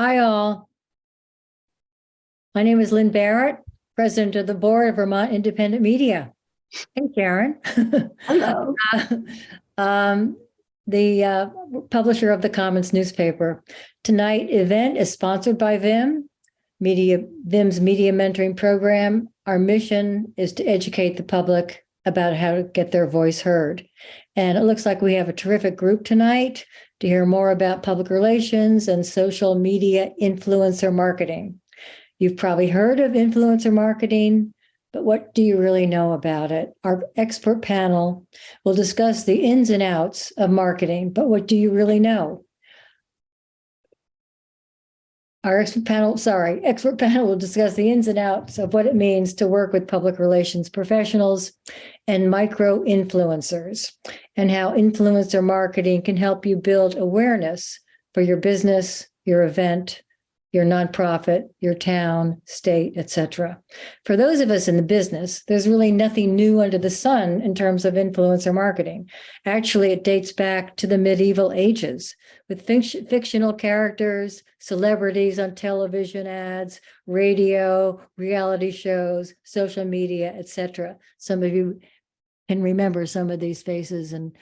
Hi, all. My name is Lynn Barrett, President of the Board of Vermont Independent Media. Hey, Karen. Hello. The publisher of the Commons newspaper. Tonight event is sponsored by VIM, VIM's media mentoring program. Our mission is to educate the public about how to get their voice heard. And it looks like we have a terrific group tonight to hear more about public relations and social media influencer marketing. You've probably heard of influencer marketing, but what do you really know about it? Our expert panel will discuss the ins and outs of marketing, but what do you really know? Our expert panel will discuss the ins and outs of what it means to work with public relations professionals and micro influencers, and how influencer marketing can help you build awareness for your business, your event, your nonprofit, your town, state, etc. For those of us in the business, there's really nothing new under the sun in terms of influencer marketing. Actually, it dates back to the medieval ages with fictional characters, celebrities on television ads, radio, reality shows, social media, etc. Some of you can remember some of these faces and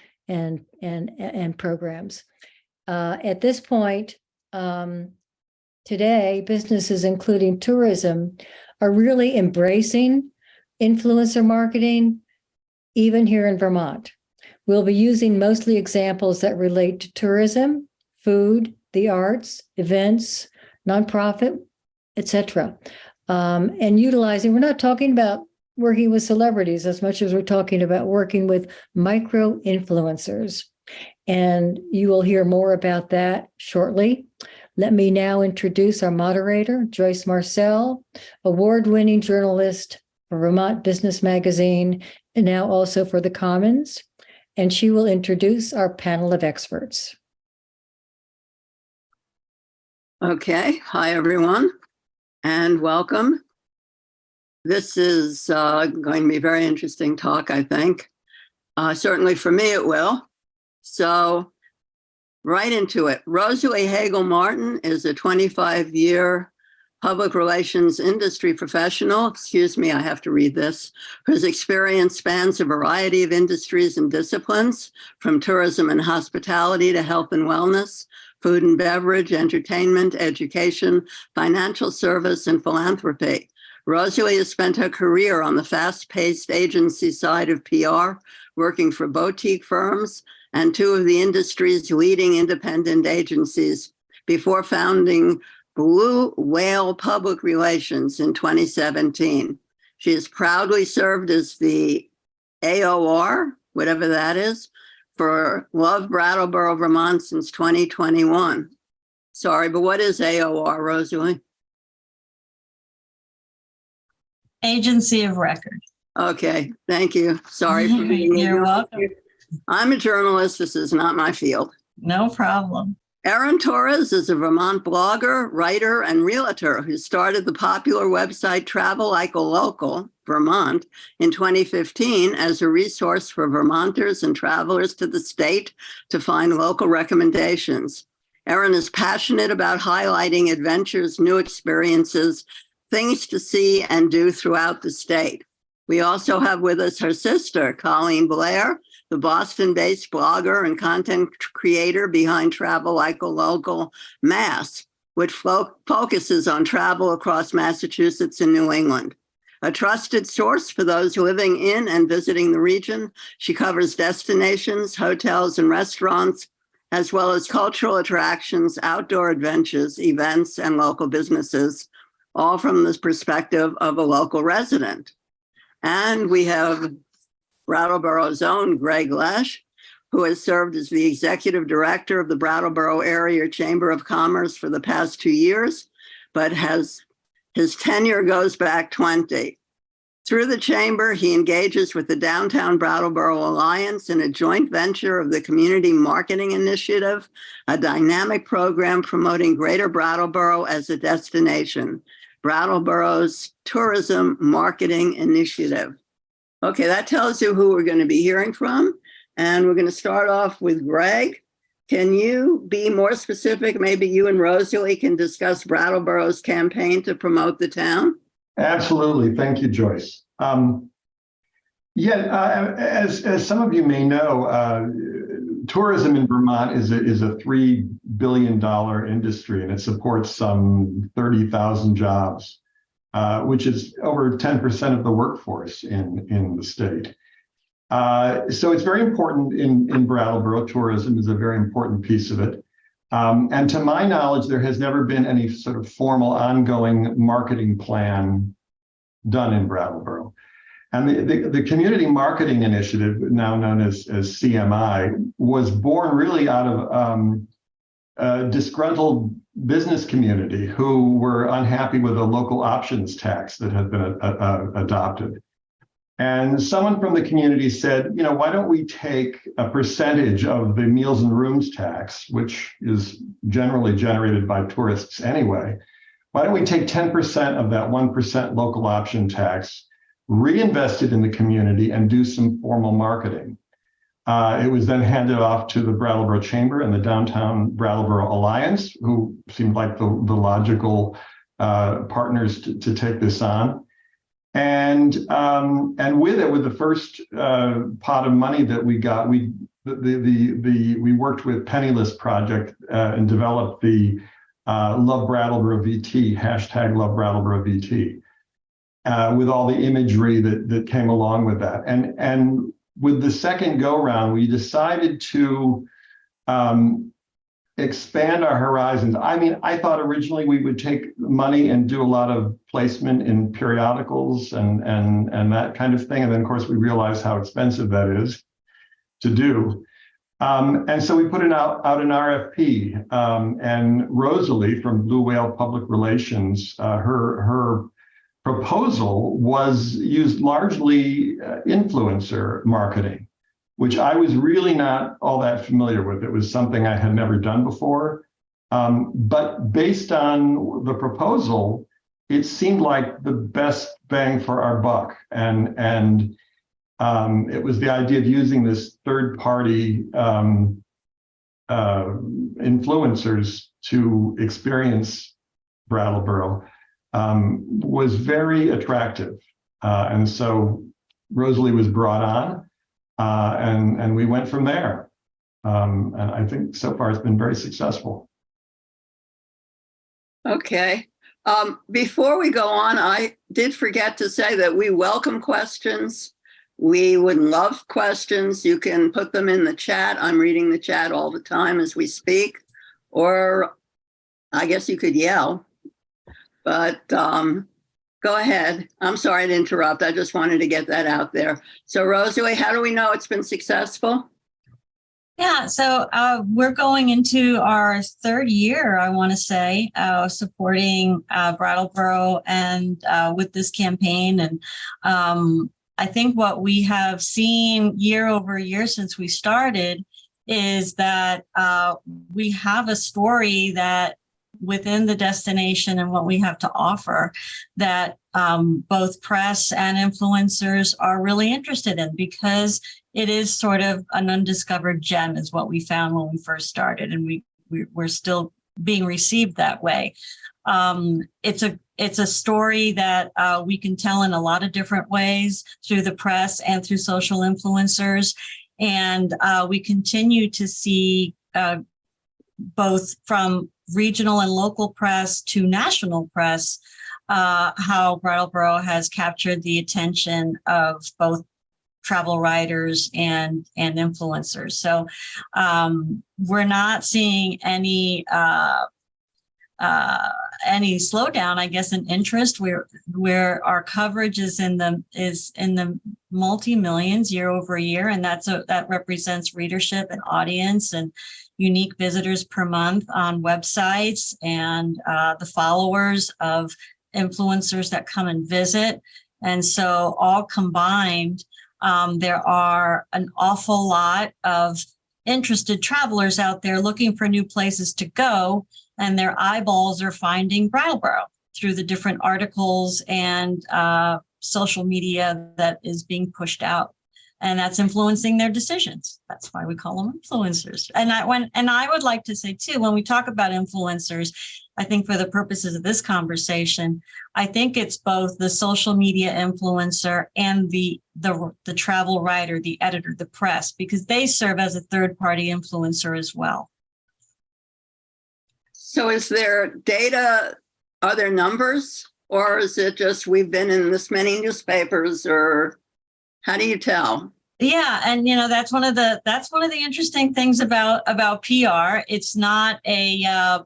programs. At this point, today, businesses, including tourism, are really embracing influencer marketing, even here in Vermont. We'll be using mostly examples that relate to tourism, food, the arts, events, nonprofit, etc. And utilizing, we're not talking about working with celebrities as much as we're talking about working with micro influencers. And you will hear more about that shortly. Let me now introduce our moderator, Joyce Marcel, award-winning journalist for Vermont Business Magazine, and now also for the Commons. And she will introduce our panel of experts. Okay. Hi, everyone, and welcome. This is going to be a very interesting talk, I think. Certainly for me, it will. So right into it. Rosalie Hagel-Martin is a 25-year public relations industry professional. Excuse me, I have to read this. Whose experience spans a variety of industries and disciplines, from tourism and hospitality to health and wellness, food and beverage, entertainment, education, financial service, and philanthropy. Rosalie has spent her career on the fast-paced agency side of PR, working for boutique firms and two of the industry's leading independent agencies before founding Blue Whale Public Relations in 2017. She has proudly served as the AOR, whatever that is, for Love Brattleboro, Vermont since 2021. Sorry, but what is AOR, Rosalie? Agency of record. Okay, thank you. Sorry for being here. You're welcome. I'm a journalist. This is not my field. No problem. Erin Torres is a Vermont blogger, writer, and realtor who started the popular website Travel Like a Local, Vermont, in 2015 as a resource for Vermonters and travelers to the state to find local recommendations. Erin is passionate about highlighting adventures, new experiences, things to see and do throughout the state. We also have with us her sister, Colleen Blair, the Boston-based blogger and content creator behind Travel Like a Local Mass, which focuses on travel across Massachusetts and New England. A trusted source for those living in and visiting the region, she covers destinations, hotels, and restaurants, as well as cultural attractions, outdoor adventures, events, and local businesses, all from the perspective of a local resident. And we have Brattleboro's own Greg Lesch, who has served as the executive director of the Brattleboro Area Chamber of Commerce for the past 2 years, but his tenure goes back 20. Through the chamber, he engages with the Downtown Brattleboro Alliance in a joint venture of the Community Marketing Initiative, a dynamic program promoting Greater Brattleboro as a destination, Brattleboro's Tourism Marketing Initiative. Okay, that tells you who we're going to be hearing from. And we're going to start off with Greg. Can you be more specific? Maybe you and Rosalie can discuss Brattleboro's campaign to promote the town. Absolutely. Thank you, Joyce. As some of you may know, tourism in Vermont is a $3 billion industry, and it supports some 30,000 jobs, which is over 10% of the workforce in the state. So it's very important in Brattleboro. Tourism is a very important piece of it. And to my knowledge, there has never been any sort of formal ongoing marketing plan done in Brattleboro. And the Community Marketing Initiative, now known as CMI, was born really out of a disgruntled business community who were unhappy with a local options tax that had been adopted. And someone from the community said, why don't we take a percentage of the meals and rooms tax, which is generally generated by tourists anyway, why don't we take 10% of that 1% local option tax, reinvest it in the community, and do some formal marketing? It was then handed off to the Brattleboro Chamber and the Downtown Brattleboro Alliance, who seemed like the logical partners to take this on. And with the first pot of money that we got, we worked with Penniless Project and developed the Love Brattleboro VT, hashtag Love Brattleboro VT, with all the imagery that came along with that. And with the second go round, we decided to expand our horizons. I mean, I thought originally we would take money and do a lot of placement in periodicals and that kind of thing. And then, of course, we realized how expensive that is to do. And so we put out an RFP. And Rosalie from Blue Whale Public Relations, her proposal used largely influencer marketing, which I was really not all that familiar with. It was something I had never done before. But based on the proposal, it seemed like the best bang for our buck. And it was the idea of using this third-party influencers to experience Brattleboro was very attractive. And so Rosalie was brought on. And we went from there. And I think so far it's been very successful. Okay. Before we go on, I did forget to say that we welcome questions. We would love questions. You can put them in the chat. I'm reading the chat all the time as we speak. Or I guess you could yell. But go ahead. I'm sorry to interrupt. I just wanted to get that out there. So Rosalie, how do we know it's been successful? Yeah, so we're going into our third year, I want to say, supporting Brattleboro and with this campaign. And I think what we have seen year over year since we started is that we have a story that within the destination and what we have to offer that both press and influencers are really interested in, because it is sort of an undiscovered gem is what we found when we first started, and we're still being received that way. It's a story that we can tell in a lot of different ways through the press and through social influencers. And we continue to see both from regional and local press to national press, how Brattleboro has captured the attention of both travel writers and influencers. So we're not seeing any slowdown, I guess, in interest. Where our coverage is in the multi-millions year over year, and that represents readership and audience and unique visitors per month on websites and the followers of influencers that come and visit. And so all combined, there are an awful lot of interested travelers out there looking for new places to go, and their eyeballs are finding Brattleboro through the different articles and social media that is being pushed out. and that's influencing their decisions. That's why we call them influencers. And I would like to say too, when we talk about influencers, I think for the purposes of this conversation, I think it's both the social media influencer and the travel writer, the editor, the press, because they serve as a third-party influencer as well. So is there data, are there numbers, or is it just we've been in this many newspapers, or how do you tell? Yeah, and that's one of the interesting things about PR. It's not a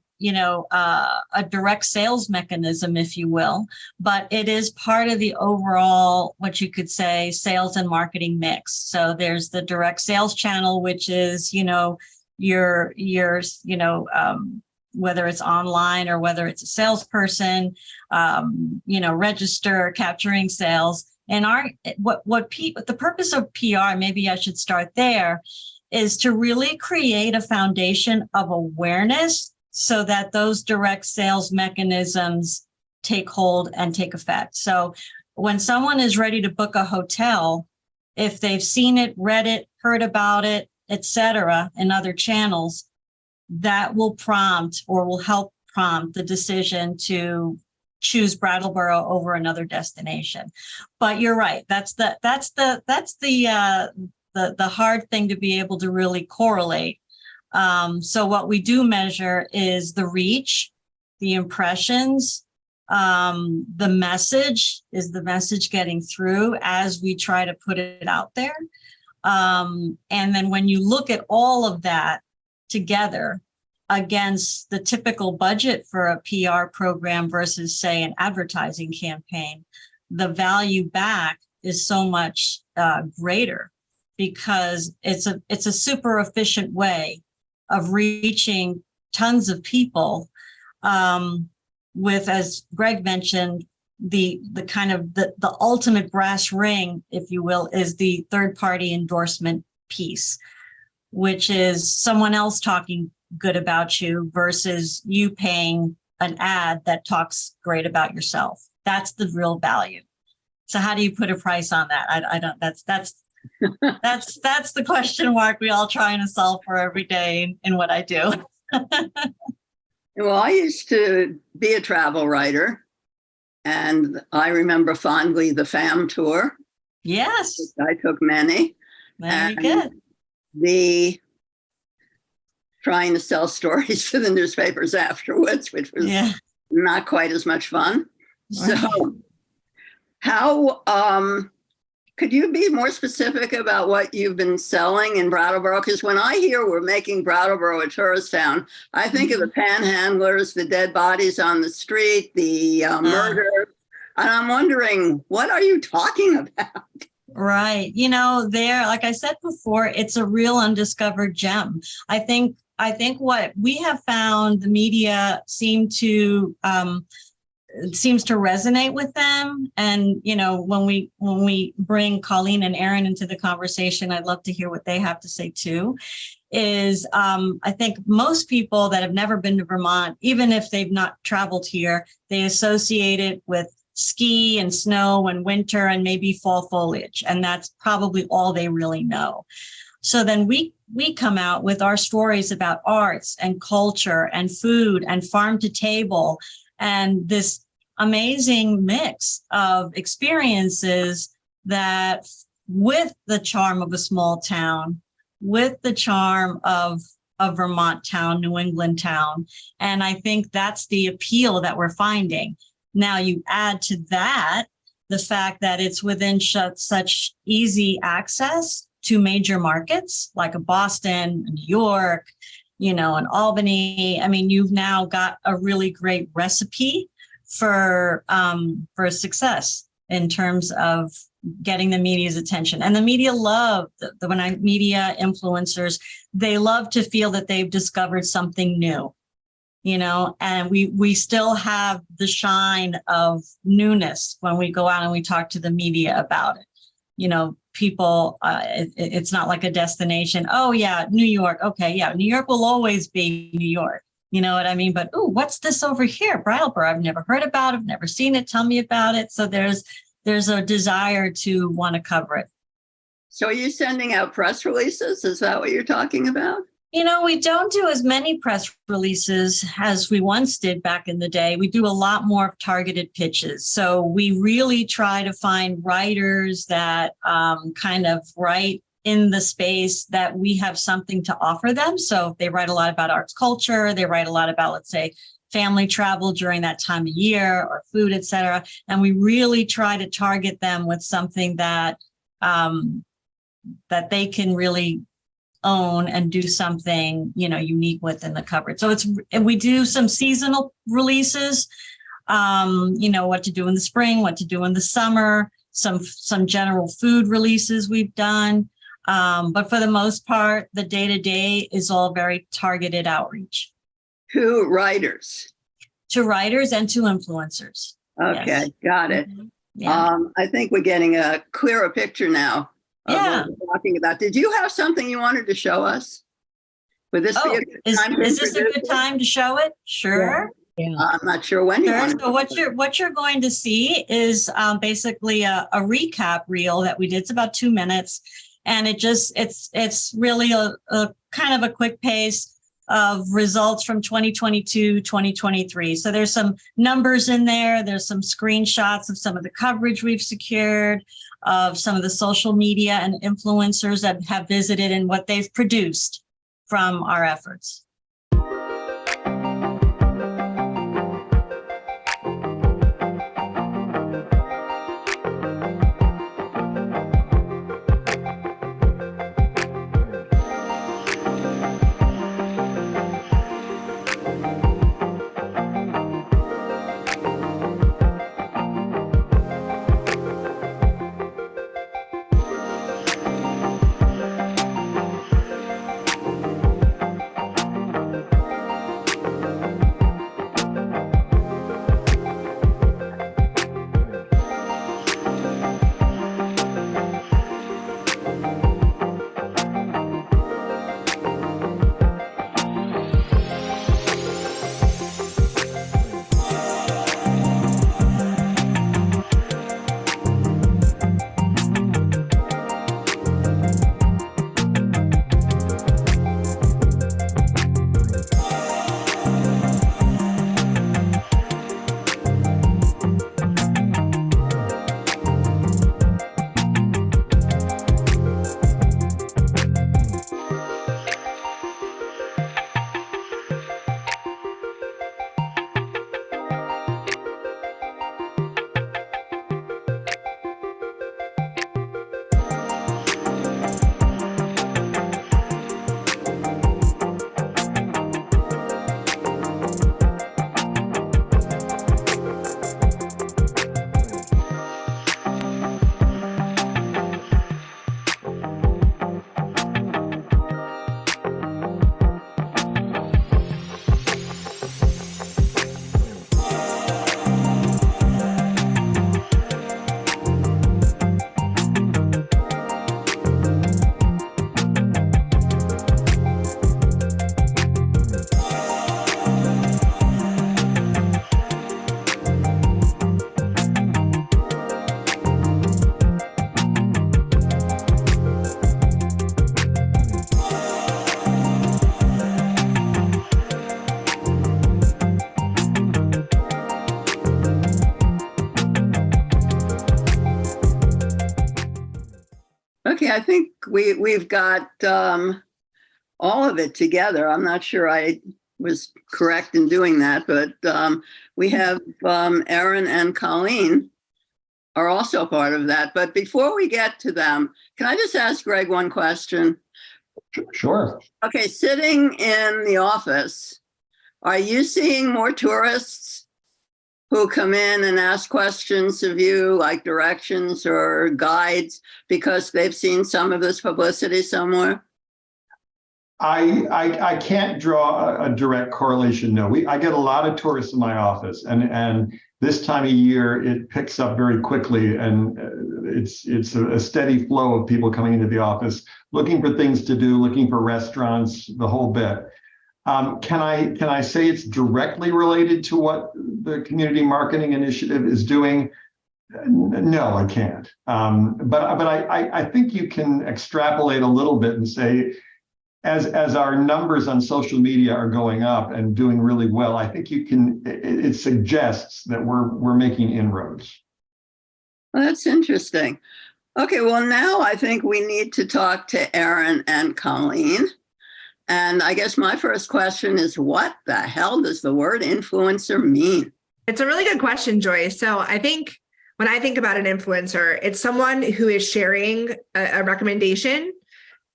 direct sales mechanism, if you will, but it is part of the overall, what you could say, sales and marketing mix. So there's the direct sales channel, which is, whether it's online or whether it's a salesperson, register, capturing sales. And the purpose of PR, maybe I should start there, is to really create a foundation of awareness so that those direct sales mechanisms take hold and take effect. So when someone is ready to book a hotel, if they've seen it, read it, heard about it, etc., in other channels, that will prompt or will help prompt the decision to choose Brattleboro over another destination. But you're right. That's the hard thing to be able to really correlate. So what we do measure is the reach, the impressions, the message. Is the message getting through as we try to put it out there? And then when you look at all of that together against the typical budget for a PR program versus, say, an advertising campaign, the value back is so much greater, because it's a super efficient way of reaching tons of people with, as Greg mentioned, the kind of the ultimate brass ring, if you will, is the third-party endorsement piece, which is someone else talking good about you versus you paying an ad that talks great about yourself. That's the real value. So how do you put a price on that? I don't, that's the question mark we all trying to solve for every day in what I do. Well, I used to be a travel writer, and I remember fondly the FAM tour. Yes. I took many. Very good. The trying to sell stories to the newspapers afterwards, which was not quite as much fun. So how could you be more specific about what you've been selling in Brattleboro? Because when I hear we're making Brattleboro a tourist town, I think of the panhandlers, the dead bodies on the street, the murder. And I'm wondering, what are you talking about? Right. There, like I said before, it's a real undiscovered gem. I think what we have found, the media seems to resonate with them. And, when we bring Colleen and Aaron into the conversation, I'd love to hear what they have to say too, is I think most people that have never been to Vermont, even if they've not traveled here, they associate it with ski and snow and winter and maybe fall foliage. And that's probably all they really know. So then we come out with our stories about arts and culture and food and farm to table and this amazing mix of experiences that, with the charm of a small town, with the charm of a Vermont town, New England town. And I think that's the appeal that we're finding. Now you add to that the fact that it's within such easy access to major markets like a Boston, New York, and Albany. I mean, you've now got a really great recipe for success in terms of getting the media's attention. And the media love media influencers, they love to feel that they've discovered something new, and we still have the shine of newness when we go out and we talk to the media about it. People, it's not like a destination. Oh yeah, New York. Okay, yeah, New York will always be New York. You know what I mean? But what's this over here? Brattleboro, I've never heard about it. I've never seen it. Tell me about it. So there's a desire to want to cover it. So are you sending out press releases? Is that what you're talking about? We don't do as many press releases as we once did back in the day. We do a lot more targeted pitches. So we really try to find writers that kind of write in the space that we have something to offer them. So they write a lot about arts culture. They write a lot about, let's say, family travel during that time of year or food, et cetera. And we really try to target them with something that that they can really own and do something, unique within the coverage. So we do some seasonal releases, what to do in the spring, what to do in the summer, some general food releases we've done. But for the most part, the day-to-day is all very targeted outreach. To writers? To writers and to influencers. Okay, yes. Got it. Mm-hmm. Yeah. I think we're getting a clearer picture now of what we're talking about. Did you have something you wanted to show us? Would this be a good time? Is this a good time to show it? Sure. Yeah. I'm not sure when you want to. So what you're going to see is basically a recap reel that we did. It's about 2 minutes, and it's really a kind of a quick pace of results from 2022, 2023. So there's some numbers in there. There's some screenshots of some of the coverage we've secured, of some of the social media and influencers that have visited and what they've produced from our efforts. Okay, I think we've got all of it together. I'm not sure I was correct in doing that, but we have Erin and Colleen are also part of that. But before we get to them, can I just ask Greg one question? Sure. Okay, sitting in the office, are you seeing more tourists who come in and ask questions of you, like directions or guides, because they've seen some of this publicity somewhere? I can't draw a direct correlation. No, I get a lot of tourists in my office, and this time of year it picks up very quickly, and it's a steady flow of people coming into the office looking for things to do, looking for restaurants, the whole bit. Can I say it's directly related to what the community marketing initiative is doing? No, I can't. But I think you can extrapolate a little bit and say, as our numbers on social media are going up and doing really well, I think it suggests that we're making inroads. Well, that's interesting. Okay, well, now I think we need to talk to Erin and Colleen. And I guess my first question is, what the hell does the word influencer mean? It's a really good question, Joyce. So I think when I think about an influencer, it's someone who is sharing a recommendation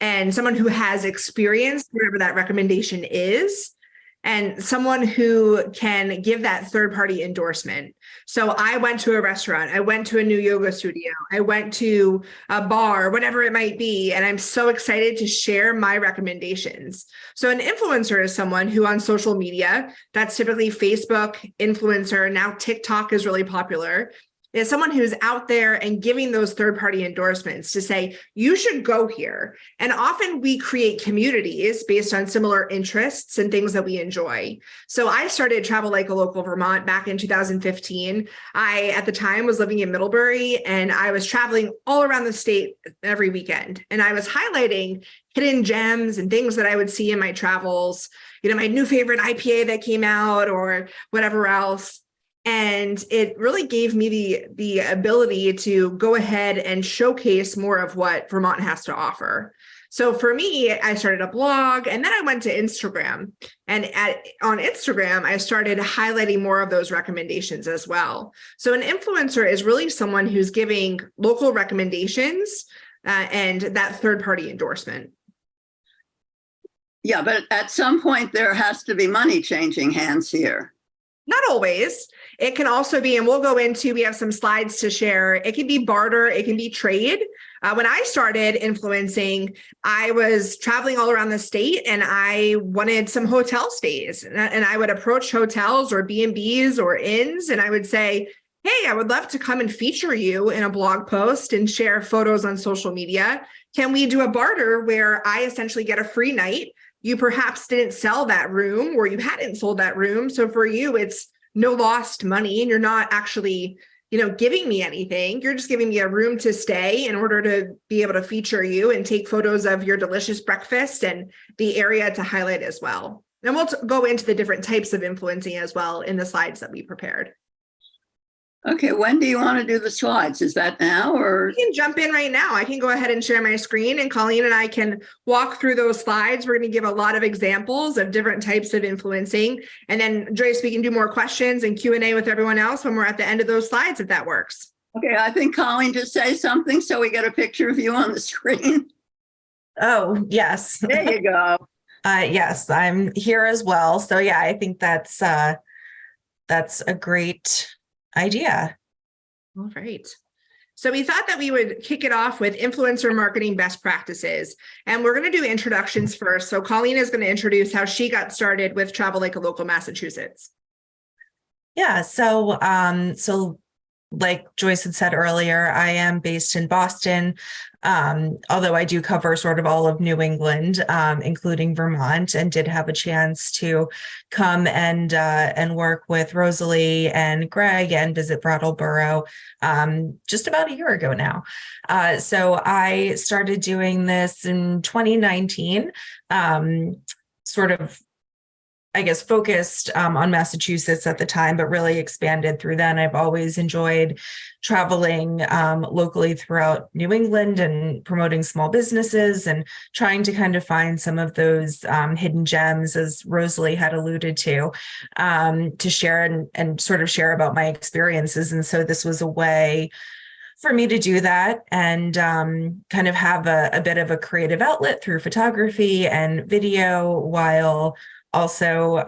and someone who has experienced whatever that recommendation is, and someone who can give that third-party endorsement. So I went to a restaurant, I went to a new yoga studio, I went to a bar, whatever it might be, and I'm so excited to share my recommendations. So an influencer is someone who on social media, that's typically Facebook, influencer, now TikTok is really popular, is someone who's out there and giving those third-party endorsements to say, you should go here. And often we create communities based on similar interests and things that we enjoy. So I started Travel Like a Local Vermont back in 2015. I, at the time, was living in Middlebury, and I was traveling all around the state every weekend. And I was highlighting hidden gems and things that I would see in my travels, my new favorite IPA that came out or whatever else. And it really gave me the ability to go ahead and showcase more of what Vermont has to offer. So for me, I started a blog, and then I went to Instagram. And on Instagram, I started highlighting more of those recommendations as well. So an influencer is really someone who's giving local recommendations and that third-party endorsement. Yeah, but at some point there has to be money changing hands here. Not always. It can also be, and we'll go into, we have some slides to share. It can be barter, it can be trade. When I started influencing, I was traveling all around the state and I wanted some hotel stays. And I would approach hotels or B&Bs or inns, and I would say, hey, I would love to come and feature you in a blog post and share photos on social media. Can we do a barter where I essentially get a free night? You perhaps didn't sell that room, or you hadn't sold that room. So for you, it's no lost money, and you're not actually, giving me anything. You're just giving me a room to stay in order to be able to feature you and take photos of your delicious breakfast and the area to highlight as well. And we'll go into the different types of influencing as well in the slides that we prepared. Okay, when do you want to do the slides? Is that now or? You can jump in right now. I can go ahead and share my screen, and Colleen and I can walk through those slides. We're going to give a lot of examples of different types of influencing. And then Joyce, we can do more questions and Q&A with everyone else when we're at the end of those slides, if that works. Okay, I think Colleen just say something so we get a picture of you on the screen. Oh, yes. There you go. Yes, I'm here as well. So yeah, I think that's a great idea. All right. So we thought that we would kick it off with influencer marketing best practices. And we're going to do introductions first. So Colleen is going to introduce how she got started with Travel Like a Local Massachusetts. Yeah. So like Joyce had said earlier, I am based in Boston, although I do cover sort of all of New England, including Vermont, and did have a chance to come and work with Rosalie and Greg and visit Brattleboro just about a year ago now. So I started doing this in 2019, sort of, I guess, focused on Massachusetts at the time, but really expanded through then. I've always enjoyed traveling locally throughout New England and promoting small businesses and trying to kind of find some of those hidden gems, as Rosalie had alluded to share and sort of share about my experiences. And so this was a way for me to do that and kind of have a bit of a creative outlet through photography and video, while also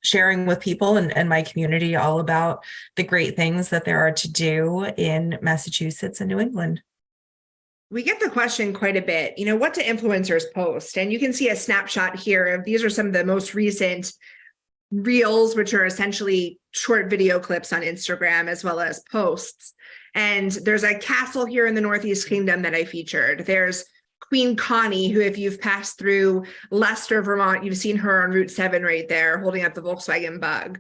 sharing with people and my community all about the great things that there are to do in Massachusetts and New England. We get the question quite a bit, what do influencers post? And you can see a snapshot here. These are some of the most recent reels, which are essentially short video clips on Instagram, as well as posts. And there's a castle here in the Northeast Kingdom that I featured. There's Queen Connie, who, if you've passed through Leicester, Vermont, you've seen her on Route 7 right there, holding up the Volkswagen Bug.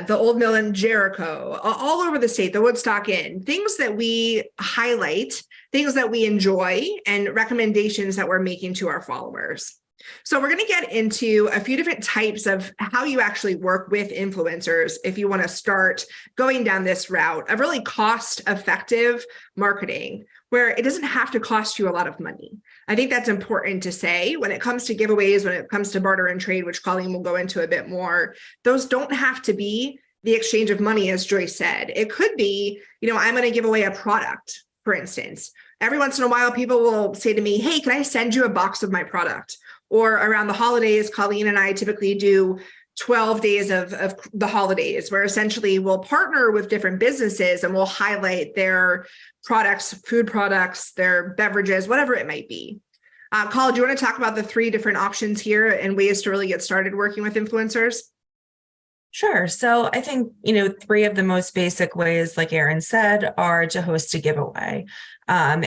the Old Mill in Jericho, all over the state, the Woodstock Inn, things that we highlight, things that we enjoy, and recommendations that we're making to our followers. So we're going to get into a few different types of how you actually work with influencers if you want to start going down this route of really cost-effective marketing, where it doesn't have to cost you a lot of money. I think that's important to say when it comes to giveaways, when it comes to barter and trade, which Colleen will go into a bit more. Those don't have to be the exchange of money, as Joyce said. It could be, I'm going to give away a product, for instance. Every once in a while, people will say to me, hey, can I send you a box of my product? Or around the holidays, Colleen and I typically do 12 days of the holidays, where essentially we'll partner with different businesses and we'll highlight their products, food products, their beverages, whatever it might be. Colin, do you want to talk about the 3 different options here and ways to really get started working with influencers? Sure. So I think, 3 of the most basic ways, like Erin said, are to host a giveaway. And,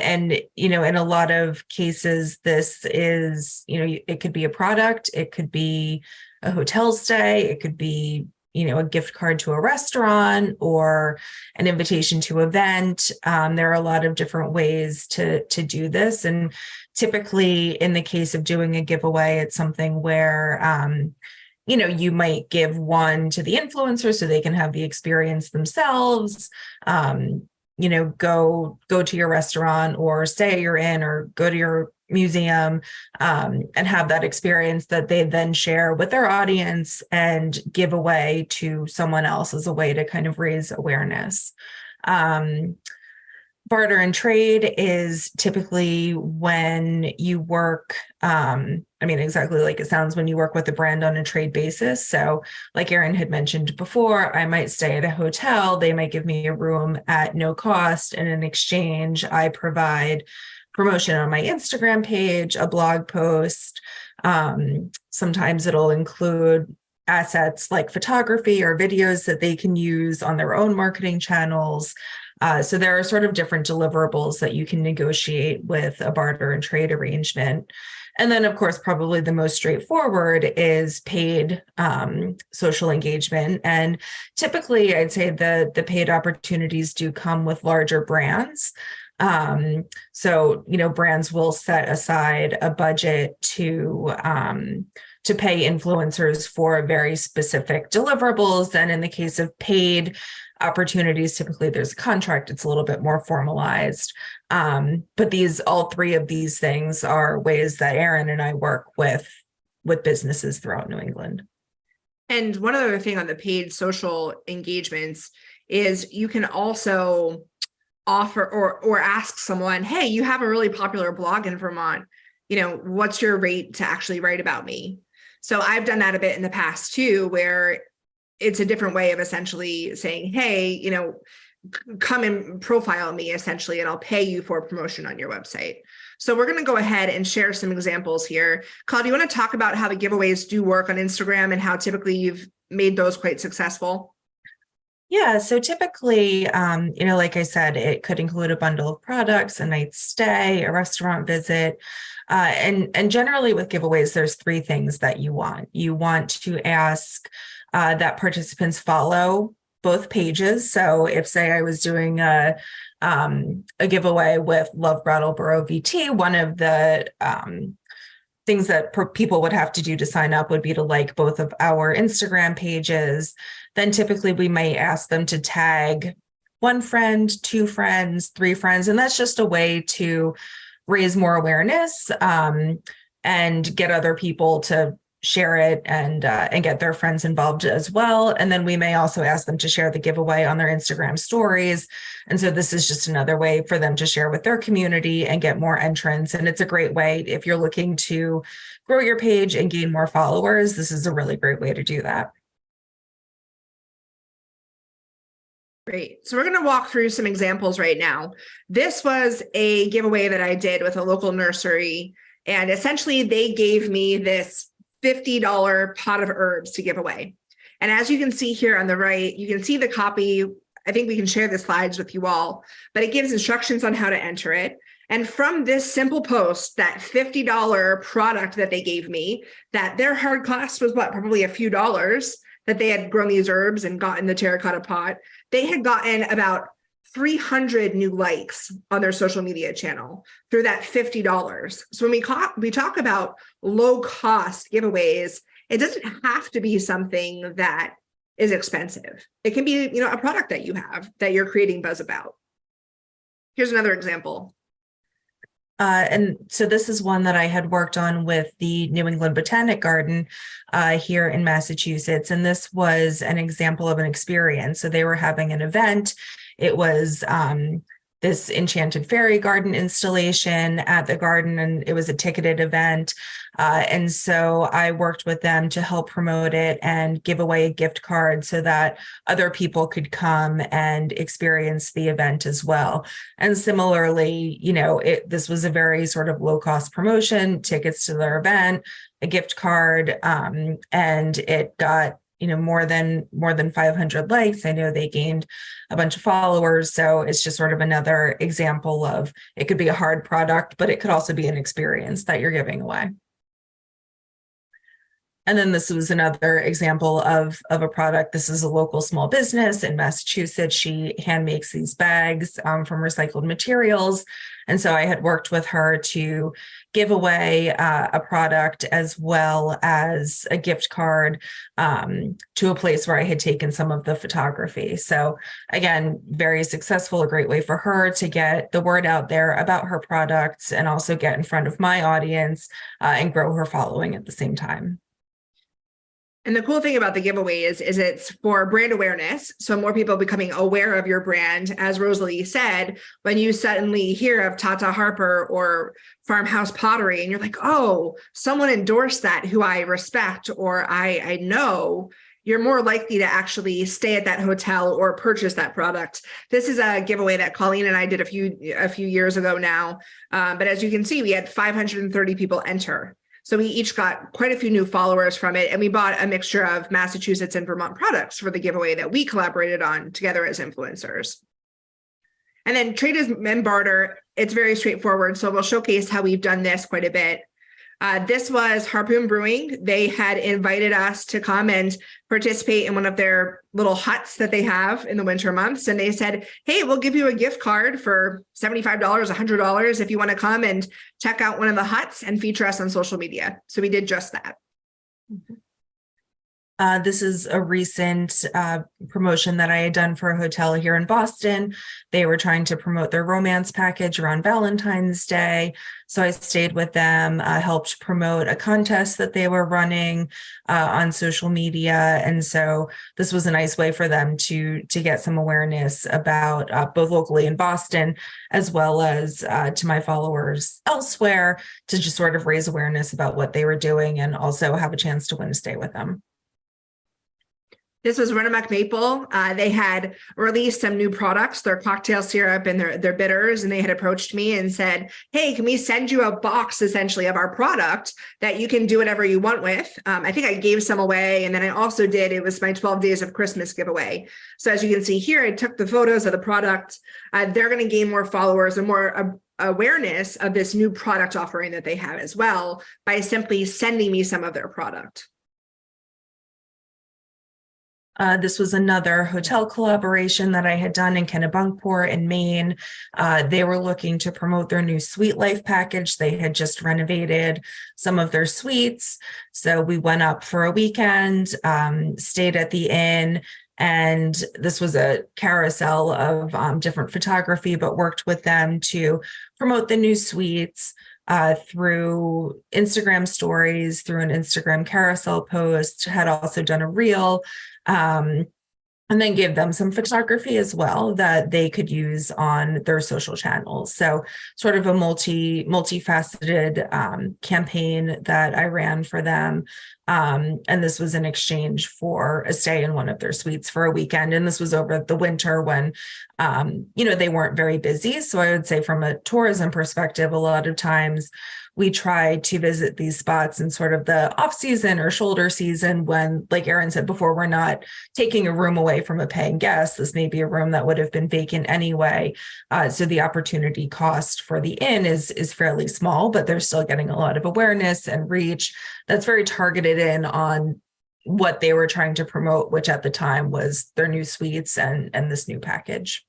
in a lot of cases, this is, it could be a product, it could be a hotel stay, it could be, a gift card to a restaurant or an invitation to an event. There are a lot of different ways to do this. And typically in the case of doing a giveaway, it's something where, you might give one to the influencer so they can have the experience themselves, go to your restaurant or stay at your inn or go to your museum, and have that experience that they then share with their audience and give away to someone else as a way to kind of raise awareness. Barter and trade is typically when you work, exactly like it sounds, when you work with a brand on a trade basis. So like Erin had mentioned before, I might stay at a hotel, they might give me a room at no cost, and in exchange, I provide promotion on my Instagram page, a blog post. Sometimes it'll include assets like photography or videos that they can use on their own marketing channels. So there are sort of different deliverables that you can negotiate with a barter and trade arrangement. And then, of course, probably the most straightforward is paid social engagement. And typically, I'd say the paid opportunities do come with larger brands. So, brands will set aside a budget to pay influencers for very specific deliverables. And in the case of paid opportunities, typically there's a contract, it's a little bit more formalized. But all 3 of these things are ways that Erin and I work with businesses throughout New England. And one other thing on the paid social engagements is you can also offer or ask someone, hey, you have a really popular blog in Vermont, what's your rate to actually write about me? So I've done that a bit in the past too, where it's a different way of essentially saying, hey, come and profile me essentially, and I'll pay you for promotion on your website. So we're going to go ahead and share some examples here. Claudia, do you want to talk about how the giveaways do work on Instagram and how typically you've made those quite successful? Yeah, so typically, like I said, it could include a bundle of products, a night's stay, a restaurant visit. And generally with giveaways, there's 3 things that you want. You want to ask that participants follow both pages. So if, say, I was doing a giveaway with Love Brattleboro VT, one of the things that people would have to do to sign up would be to like both of our Instagram pages. Then typically we might ask them to tag 1 friend, 2 friends, 3 friends. And that's just a way to raise more awareness and get other people to share it and get their friends involved as well. And then we may also ask them to share the giveaway on their Instagram stories. And so this is just another way for them to share with their community and get more entrants. And it's a great way if you're looking to grow your page and gain more followers. This is a really great way to do that. Great. So we're going to walk through some examples right now. This was a giveaway that I did with a local nursery. And essentially they gave me this $50 pot of herbs to give away. And as you can see here on the right, you can see the copy. I think we can share the slides with you all, but it gives instructions on how to enter it. And from this simple post, that $50 product that they gave me, that their hard cost was probably a few dollars, that they had grown these herbs and gotten the terracotta pot, they had gotten about 300 new likes on their social media channel through that $50. So when we talk about low cost giveaways, it doesn't have to be something that is expensive. It can be, a product that you have that you're creating buzz about. Here's another example. And so this is one that I had worked on with the New England Botanic Garden here in Massachusetts. And this was an example of an experience. So they were having an event. It was this enchanted fairy garden installation at the garden, and it was a ticketed event. And so I worked with them to help promote it and give away a gift card so that other people could come and experience the event as well. And similarly, this was a very sort of low cost promotion, tickets to their event, a gift card, and it got more than 500 likes. I know they gained a bunch of followers. So it's just sort of another example of, it could be a hard product, but it could also be an experience that you're giving away. And then this was another example of a product. This is a local small business in Massachusetts. She hand makes these bags from recycled materials. And so I had worked with her to give away a product as well as a gift card to a place where I had taken some of the photography. So again, very successful, a great way for her to get the word out there about her products and also get in front of my audience and grow her following at the same time. And the cool thing about the giveaway is it's for brand awareness. So more people becoming aware of your brand. As Rosalie said, when you suddenly hear of Tata Harper or Farmhouse Pottery and you're like, oh, someone endorsed that who I respect or I know, you're more likely to actually stay at that hotel or purchase that product. This is a giveaway that Colleen and I did a few years ago now. But as you can see, we had 530 people enter. So we each got quite a few new followers from it. And we bought a mixture of Massachusetts and Vermont products for the giveaway that we collaborated on together as influencers. And then trade and barter, it's very straightforward. So we'll showcase how we've done this quite a bit. This was Harpoon Brewing. They had invited us to come and participate in one of their little huts that they have in the winter months. And they said, hey, we'll give you a gift card for $75, $100 if you want to come and check out one of the huts and feature us on social media. So we did just that. This is a recent promotion that I had done for a hotel here in Boston. They were trying to promote their romance package around Valentine's Day. So I stayed with them, helped promote a contest that they were running on social media. And so this was a nice way for them to get some awareness about both locally in Boston, as well as to my followers elsewhere, to just sort of raise awareness about what they were doing and also have a chance to win a stay with them. This was Runamuck Maple. They had released some new products, their cocktail syrup and their bitters, and they had approached me and said, hey, can we send you a box essentially of our product that you can do whatever you want with? I think I gave some away, and then I also it was my 12 Days of Christmas giveaway. So as you can see here, I took the photos of the product. They're going to gain more followers and more awareness of this new product offering that they have as well by simply sending me some of their product. This was another hotel collaboration that I had done in Kennebunkport in Maine. They were looking to promote their new Suite Life package. They had just renovated some of their suites. So we went up for a weekend, stayed at the inn, and this was a carousel of different photography, but worked with them to promote the new suites through Instagram stories, through an Instagram carousel post, had also done a reel, and then give them some photography as well that they could use on their social channels. So sort of a multifaceted campaign that I ran for them. And this was in exchange for a stay in one of their suites for a weekend. And this was over the winter when, they weren't very busy. So I would say from a tourism perspective, a lot of times we try to visit these spots in sort of the off season or shoulder season when, like Erin said before, we're not taking a room away from a paying guest. This may be a room that would have been vacant anyway. So the opportunity cost for the inn is fairly small, but they're still getting a lot of awareness and reach that's very targeted in on what they were trying to promote, which at the time was their new suites and this new package.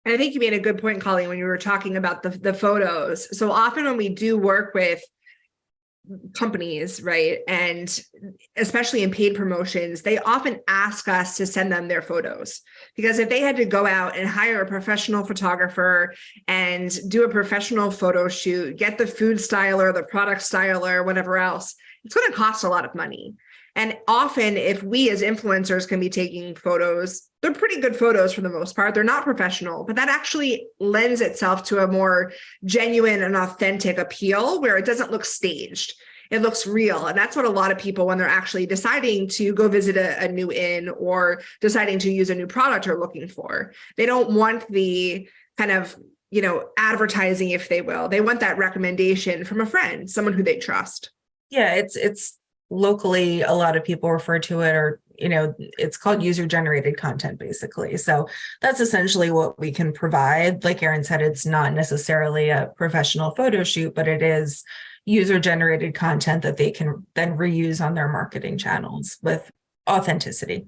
And I think you made a good point, Colleen, when you were talking about the photos. So often when we do work with companies, right, and especially in paid promotions, they often ask us to send them their photos, because if they had to go out and hire a professional photographer and do a professional photo shoot, get the food styler, the product styler, whatever else, it's going to cost a lot of money. And often if we as influencers can be taking photos, they're pretty good photos for the most part. They're not professional, but that actually lends itself to a more genuine and authentic appeal where it doesn't look staged. It looks real. And that's what a lot of people, when they're actually deciding to go visit a new inn or deciding to use a new product, are looking for. They don't want the kind of, advertising, if they will. They want that recommendation from a friend, someone who they trust. Yeah, it's locally, a lot of people refer to it, or it's called user-generated content, basically. So that's essentially what we can provide. Like Erin said, it's not necessarily a professional photo shoot, but it is user-generated content that they can then reuse on their marketing channels with authenticity.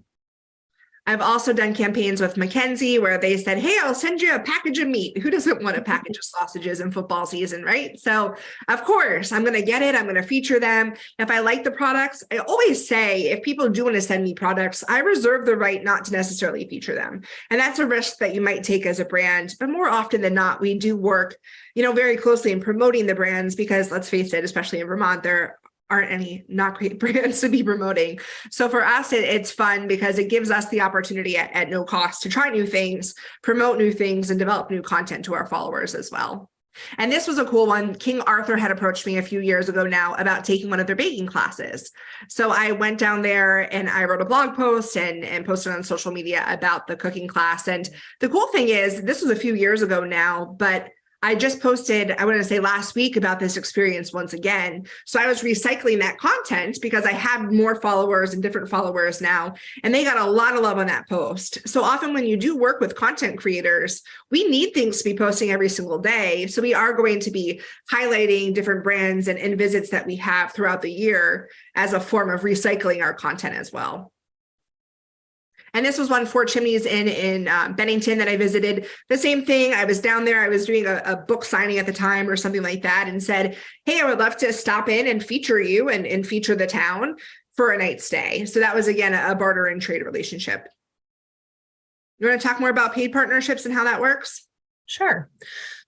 I've also done campaigns with Mackenzie where they said, hey, I'll send you a package of meat. Who doesn't want a package of sausages in football season, right? So of course, I'm going to get it. I'm going to feature them. If I like the products, I always say, if people do want to send me products, I reserve the right not to necessarily feature them. And that's a risk that you might take as a brand. But more often than not, we do work, very closely in promoting the brands, because let's face it, especially in Vermont, there aren't any not great brands to be promoting. So for us, it's fun because it gives us the opportunity at no cost to try new things, promote new things, and develop new content to our followers as well. And this was a cool one. King Arthur had approached me a few years ago now about taking one of their baking classes. So I went down there and I wrote a blog post and posted on social media about the cooking class. And the cool thing is, this was a few years ago now, but I just posted, I want to say last week, about this experience once again. So I was recycling that content because I have more followers and different followers now, and they got a lot of love on that post. So often when you do work with content creators, we need things to be posting every single day. So we are going to be highlighting different brands and visits that we have throughout the year as a form of recycling our content as well. And this was one, Four Chimneys in Bennington, that I visited. The same thing. I was down there. I was doing a book signing at the time or something like that, and said, hey, I would love to stop in and feature you and feature the town for a night stay. So that was, again, a barter and trade relationship. You want to talk more about paid partnerships and how that works? Sure.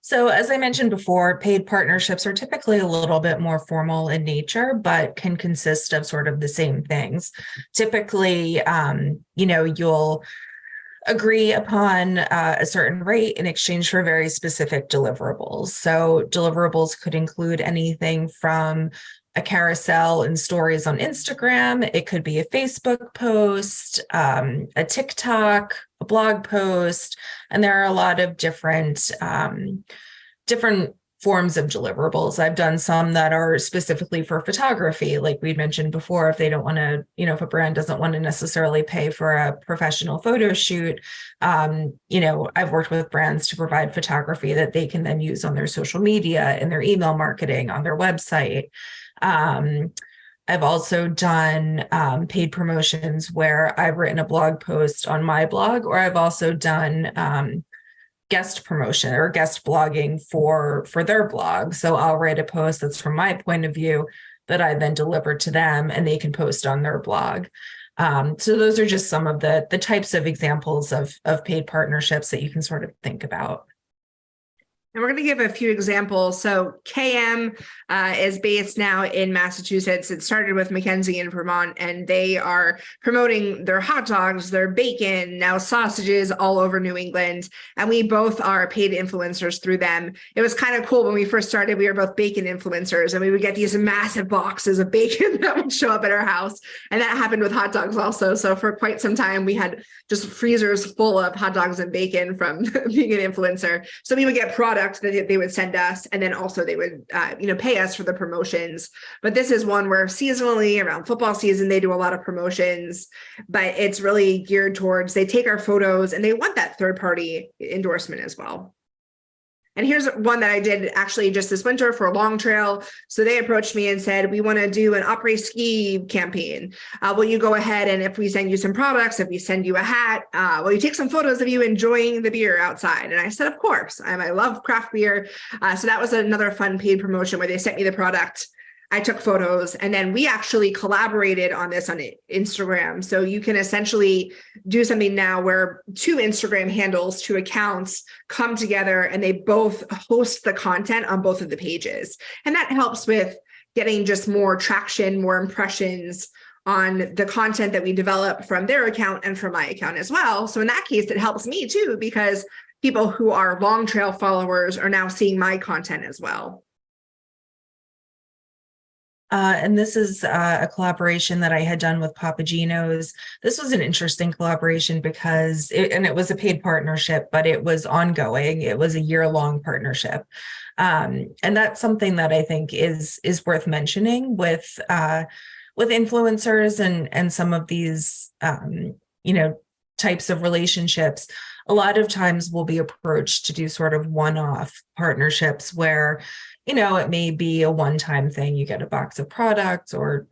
So as I mentioned before, paid partnerships are typically a little bit more formal in nature, but can consist of sort of the same things. Typically, you'll agree upon a certain rate in exchange for very specific deliverables. So deliverables could include anything from a carousel and stories on Instagram. It could be a Facebook post, a TikTok, a blog post, and there are a lot of different forms of deliverables. I've done some that are specifically for photography, like we mentioned before. If they don't want to, if a brand doesn't want to necessarily pay for a professional photo shoot, I've worked with brands to provide photography that they can then use on their social media, in their email marketing, on their website. I've also done paid promotions where I've written a blog post on my blog, or I've also done guest promotion or guest blogging for their blog. So I'll write a post that's from my point of view that I then deliver to them, and they can post on their blog. So those are just some of the types of examples of paid partnerships that you can sort of think about. And we're going to give a few examples. So KM is based now in Massachusetts. It started with Mackenzie in Vermont, and they are promoting their hot dogs, their bacon, now sausages all over New England. And we both are paid influencers through them. It was kind of cool when we first started. We were both bacon influencers, and we would get these massive boxes of bacon that would show up at our house. And that happened with hot dogs also. So for quite some time, we had just freezers full of hot dogs and bacon from being an influencer. So we would get products that they would send us, and then also they would pay us for the promotions. But this is one where seasonally, around football season, they do a lot of promotions, but it's really geared towards, they take our photos and they want that third party endorsement as well. And here's one that I did actually just this winter for a long trail. So they approached me and said, we want to do an après-ski campaign. Will you go ahead, and if we send you some products, if we send you a hat, will you take some photos of you enjoying the beer outside? And I said, of course. I love craft beer. So that was another fun paid promotion where they sent me the product. I took photos, and then we actually collaborated on this on Instagram. So you can essentially do something now where two Instagram handles, two accounts come together and they both host the content on both of the pages. And that helps with getting just more traction, more impressions on the content that we develop from their account and from my account as well. So in that case, it helps me too, because people who are long trail followers are now seeing my content as well. And this is a collaboration that I had done with Papagino's. This was an interesting collaboration because it was a paid partnership, but it was ongoing. It was a year-long partnership. And that's something that I think is worth mentioning with influencers and some of these, types of relationships. A lot of times we'll be approached to do sort of one-off partnerships where it may be a one-time thing. You get a box of products, or,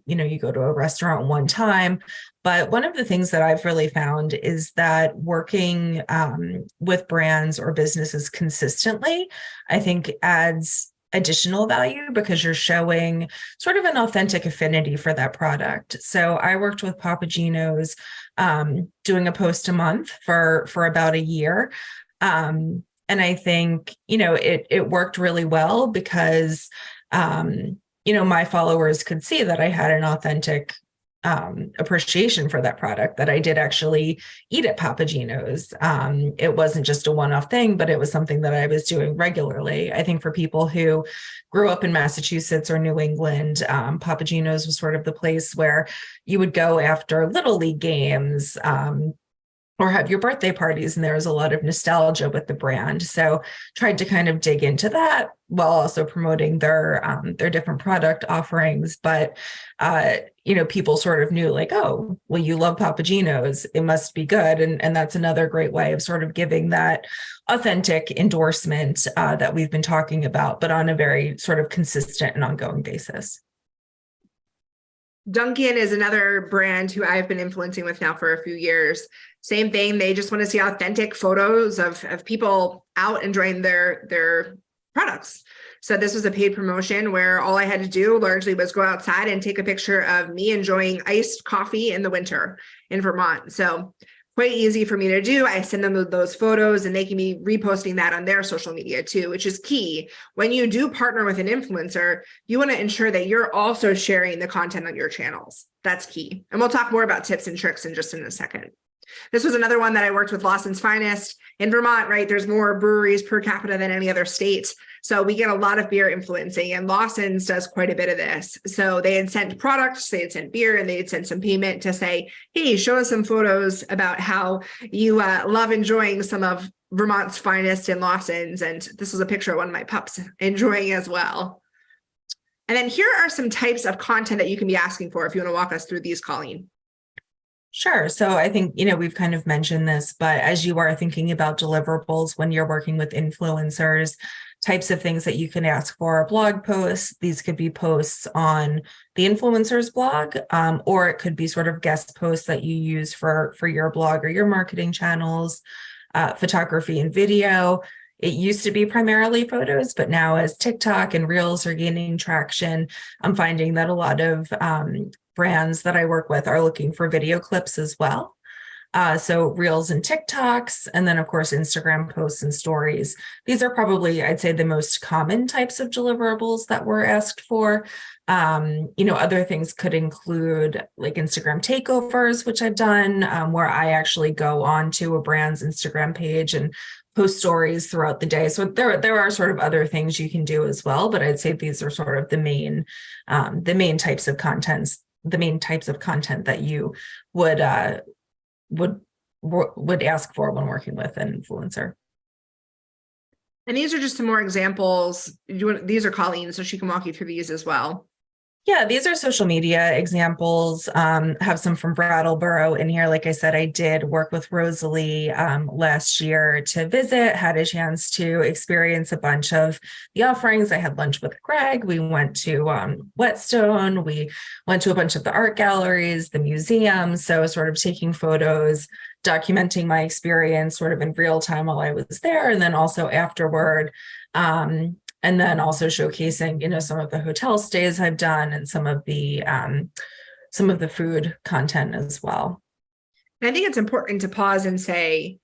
you go to a restaurant one time. But one of the things that I've really found is that working with brands or businesses consistently, I think adds additional value because you're showing sort of an authentic affinity for that product. So I worked with Papagino's doing a post a month for about a year. And I think, it worked really well because, my followers could see that I had an authentic appreciation for that product, that I did actually eat at Papagino's. It wasn't just a one-off thing, but it was something that I was doing regularly. I think for people who grew up in Massachusetts or New England, Papagino's was sort of the place where you would go after Little League games, or have your birthday parties, and there was a lot of nostalgia with the brand. So tried to kind of dig into that while also promoting their different product offerings. But, people sort of knew like, oh, well, you love Papagino's, it must be good. And that's another great way of sort of giving that authentic endorsement that we've been talking about, but on a very sort of consistent and ongoing basis. Dunkin' is another brand who I've been influencing with now for a few years. Same thing. They just want to see authentic photos of people out enjoying their products. So this was a paid promotion where all I had to do largely was go outside and take a picture of me enjoying iced coffee in the winter in Vermont. So quite easy for me to do. I send them those photos and they can be reposting that on their social media too, which is key. When you do partner with an influencer, you want to ensure that you're also sharing the content on your channels. That's key. And we'll talk more about tips and tricks in just in a second. This was another one that I worked with Lawson's Finest in Vermont, right? There's more breweries per capita than any other state. So we get a lot of beer influencing, and Lawson's does quite a bit of this. So they had sent products, they had sent beer, and they had sent some payment to say, hey, show us some photos about how you love enjoying some of Vermont's finest in Lawson's. And this was a picture of one of my pups enjoying as well. And then here are some types of content that you can be asking for if you want to walk us through these, Colleen. Sure. So I think, we've kind of mentioned this, but as you are thinking about deliverables when you're working with influencers, types of things that you can ask for are blog posts. These could be posts on the influencer's blog, or it could be sort of guest posts that you use for your blog or your marketing channels, photography and video. It used to be primarily photos, but now as TikTok and Reels are gaining traction, I'm finding that a lot of brands that I work with are looking for video clips as well. So Reels and TikToks, and then of course, Instagram posts and stories. These are probably, I'd say, the most common types of deliverables that we're asked for. Other things could include like Instagram takeovers, which I've done, where I actually go onto a brand's Instagram page and post stories throughout the day. So there are sort of other things you can do as well, but I'd say these are sort of the main types of contents, the main types of content that you would ask for when working with an influencer. And these are just some more examples. These are Colleen, so she can walk you through these as well. Yeah, these are social media examples. Have some from Brattleboro in here. Like I said, I did work with Rosalie last year to visit, had a chance to experience a bunch of the offerings. I had lunch with Greg. We went to Whetstone. We went to a bunch of the art galleries, the museums. So sort of taking photos, documenting my experience sort of in real time while I was there. And then also afterward, and then also showcasing, some of the hotel stays I've done and some of the food content as well. And I think it's important to pause and say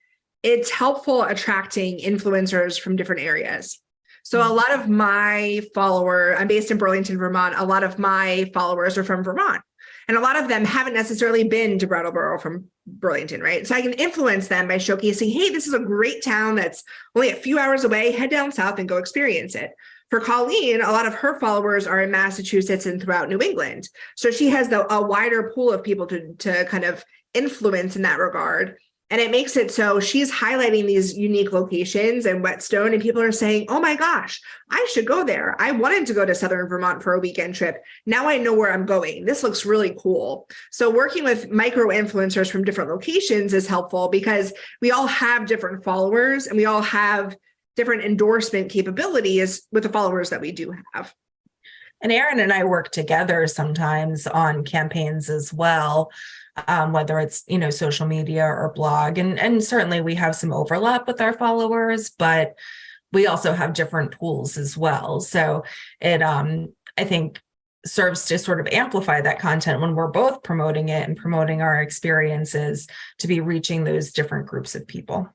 it's helpful attracting influencers from different areas. So a lot of my I'm based in Burlington, Vermont. A lot of my followers are from Vermont. And a lot of them haven't necessarily been to Brattleboro from Burlington, right? So I can influence them by showcasing, hey, this is a great town that's only a few hours away, head down south and go experience it. For Colleen, a lot of her followers are in Massachusetts and throughout New England. So she has a wider pool of people to kind of influence in that regard. And it makes it so she's highlighting these unique locations and Whetstone, and people are saying, oh my gosh, I should go there. I wanted to go to Southern Vermont for a weekend trip. Now I know where I'm going. This looks really cool. So working with micro influencers from different locations is helpful because we all have different followers and we all have different endorsement capabilities with the followers that we do have. And Erin and I work together sometimes on campaigns as well. Whether it's, social media or blog. And certainly we have some overlap with our followers, but we also have different pools as well. So it, I think, serves to sort of amplify that content when we're both promoting it and promoting our experiences to be reaching those different groups of people.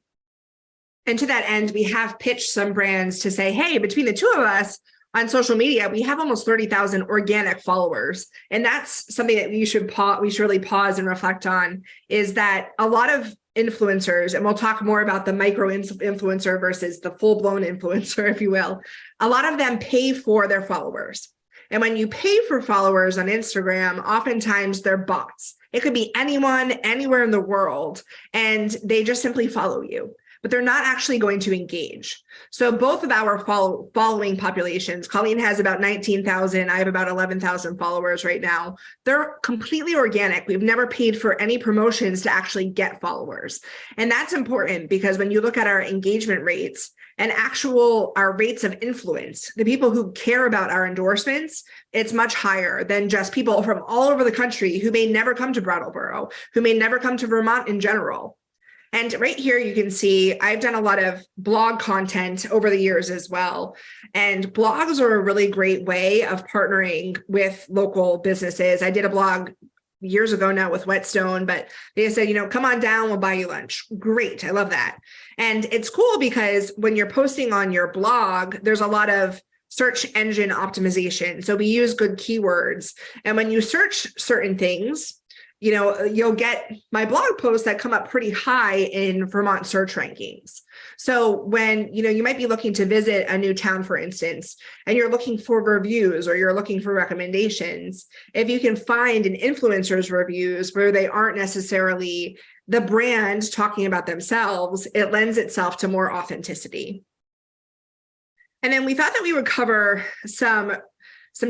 And to that end, we have pitched some brands to say, hey, between the two of us, on social media, we have almost 30,000 organic followers. And that's something that we should really pause and reflect on, is that a lot of influencers, and we'll talk more about the micro influencer versus the full-blown influencer, if you will, a lot of them pay for their followers. And when you pay for followers on Instagram, oftentimes they're bots. It could be anyone, anywhere in the world, and they just simply follow you, but they're not actually going to engage. So both of our following populations, Colleen has about 19,000. I have about 11,000 followers right now. They're completely organic. We've never paid for any promotions to actually get followers. And that's important because when you look at our engagement rates and our rates of influence, the people who care about our endorsements, it's much higher than just people from all over the country who may never come to Brattleboro, who may never come to Vermont in general. And right here, you can see I've done a lot of blog content over the years as well. And blogs are a really great way of partnering with local businesses. I did a blog years ago now with Whetstone, but they said, come on down, we'll buy you lunch. Great. I love that. And it's cool because when you're posting on your blog, there's a lot of search engine optimization. So we use good keywords. And when you search certain things, you'll get my blog posts that come up pretty high in Vermont search rankings. So when, you might be looking to visit a new town, for instance, and you're looking for reviews or you're looking for recommendations, if you can find an influencer's reviews where they aren't necessarily the brand talking about themselves, it lends itself to more authenticity. And then we thought that we would cover some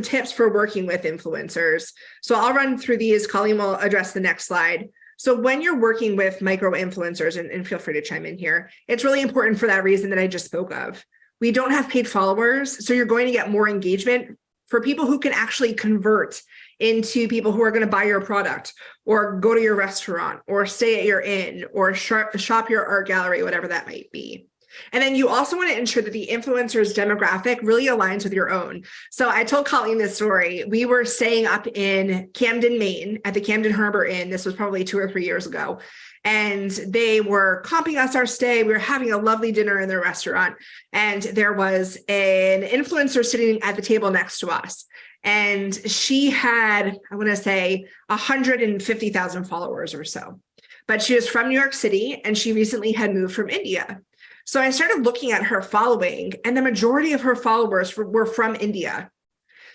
tips for working with influencers. So I'll run through these. Colleen will address the next slide. So when you're working with micro influencers, and feel free to chime in here, it's really important for that reason that I just spoke of. We don't have paid followers, so you're going to get more engagement for people who can actually convert into people who are going to buy your product or go to your restaurant or stay at your inn or shop your art gallery, whatever that might be. And then you also want to ensure that the influencer's demographic really aligns with your own. So I told Colleen this story. We were staying up in Camden, Maine at the Camden Harbor Inn. This was probably 2 or 3 years ago. And they were comping us our stay. We were having a lovely dinner in their restaurant. And there was an influencer sitting at the table next to us. And she had, I want to say, 150,000 followers or so. But she was from New York City and she recently had moved from India. So I started looking at her following, and the majority of her followers were from India.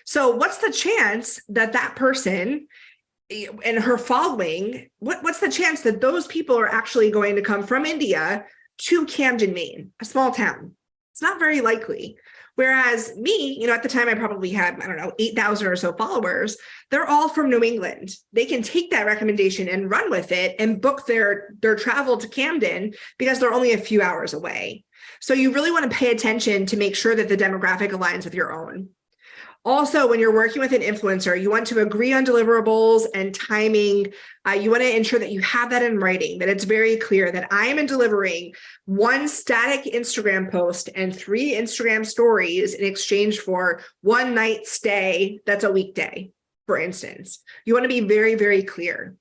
So what's the chance that that person and her following, what's the chance that those people are actually going to come from India to Camden, Maine, a small town? It's not very likely. Whereas me, at the time I probably had, 8,000 or so followers. They're all from New England. They can take that recommendation and run with it and book their travel to Camden because they're only a few hours away. So you really want to pay attention to make sure that the demographic aligns with your own. Also, when you're working with an influencer, you want to agree on deliverables and timing. You want to ensure that you have that in writing, that it's very clear that I am delivering 1 static Instagram post and 3 Instagram stories in exchange for 1 night stay that's a weekday, for instance. You want to be very, very clear.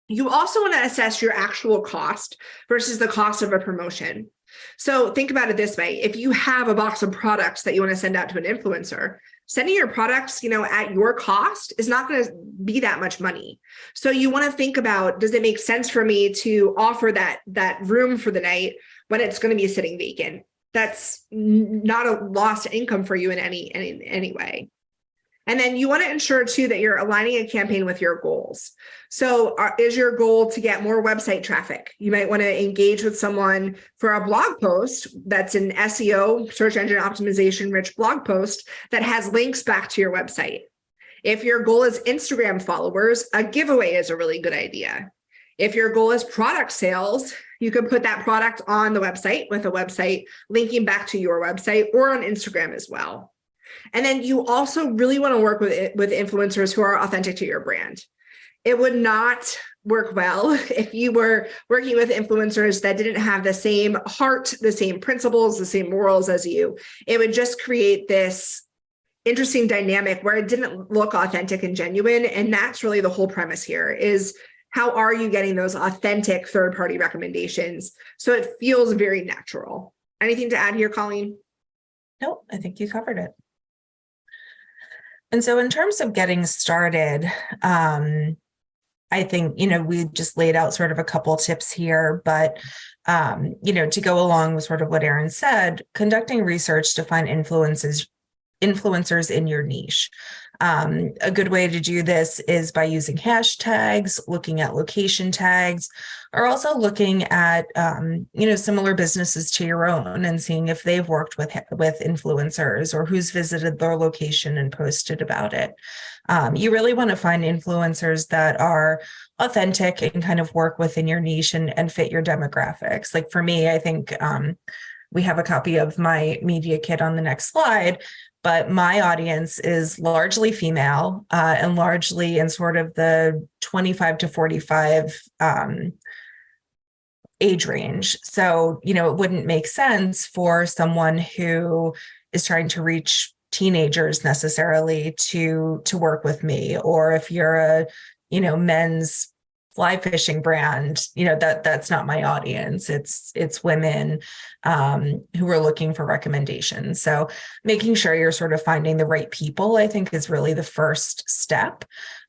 You also want to assess your actual cost versus the cost of a promotion. So think about it this way. If you have a box of products that you want to send out to an influencer, sending your products, at your cost is not going to be that much money. So you want to think about, does it make sense for me to offer that room for the night when it's going to be sitting vacant? That's not a lost income for you in any way. And then you want to ensure too that you're aligning a campaign with your goals. So is your goal to get more website traffic? You might want to engage with someone for a blog post that's an SEO, search engine optimization rich blog post that has links back to your website. If your goal is Instagram followers, a giveaway is a really good idea. If your goal is product sales, you can put that product on the website with a website linking back to your website or on Instagram as well. And then you also really want to work with influencers who are authentic to your brand. It would not work well if you were working with influencers that didn't have the same heart, the same principles, the same morals as you. It would just create this interesting dynamic where it didn't look authentic and genuine. And that's really the whole premise here is, how are you getting those authentic third-party recommendations so it feels very natural? Anything to add here, Colleen? Nope, I think you covered it. And so in terms of getting started, I think, we just laid out sort of a couple tips here, but, to go along with sort of what Erin said, conducting research to find influencers in your niche. A good way to do this is by using hashtags, looking at location tags, or also looking at, similar businesses to your own and seeing if they've worked with influencers or who's visited their location and posted about it. You really want to find influencers that are authentic and kind of work within your niche and fit your demographics. Like for me, I think we have a copy of my media kit on the next slide, but my audience is largely female and largely in sort of the 25 to 45 age range. So, it wouldn't make sense for someone who is trying to reach teenagers necessarily to work with me. Or if you're a, men's fly fishing brand, that's not my audience. It's women who are looking for recommendations. So making sure you're sort of finding the right people, I think, is really the first step.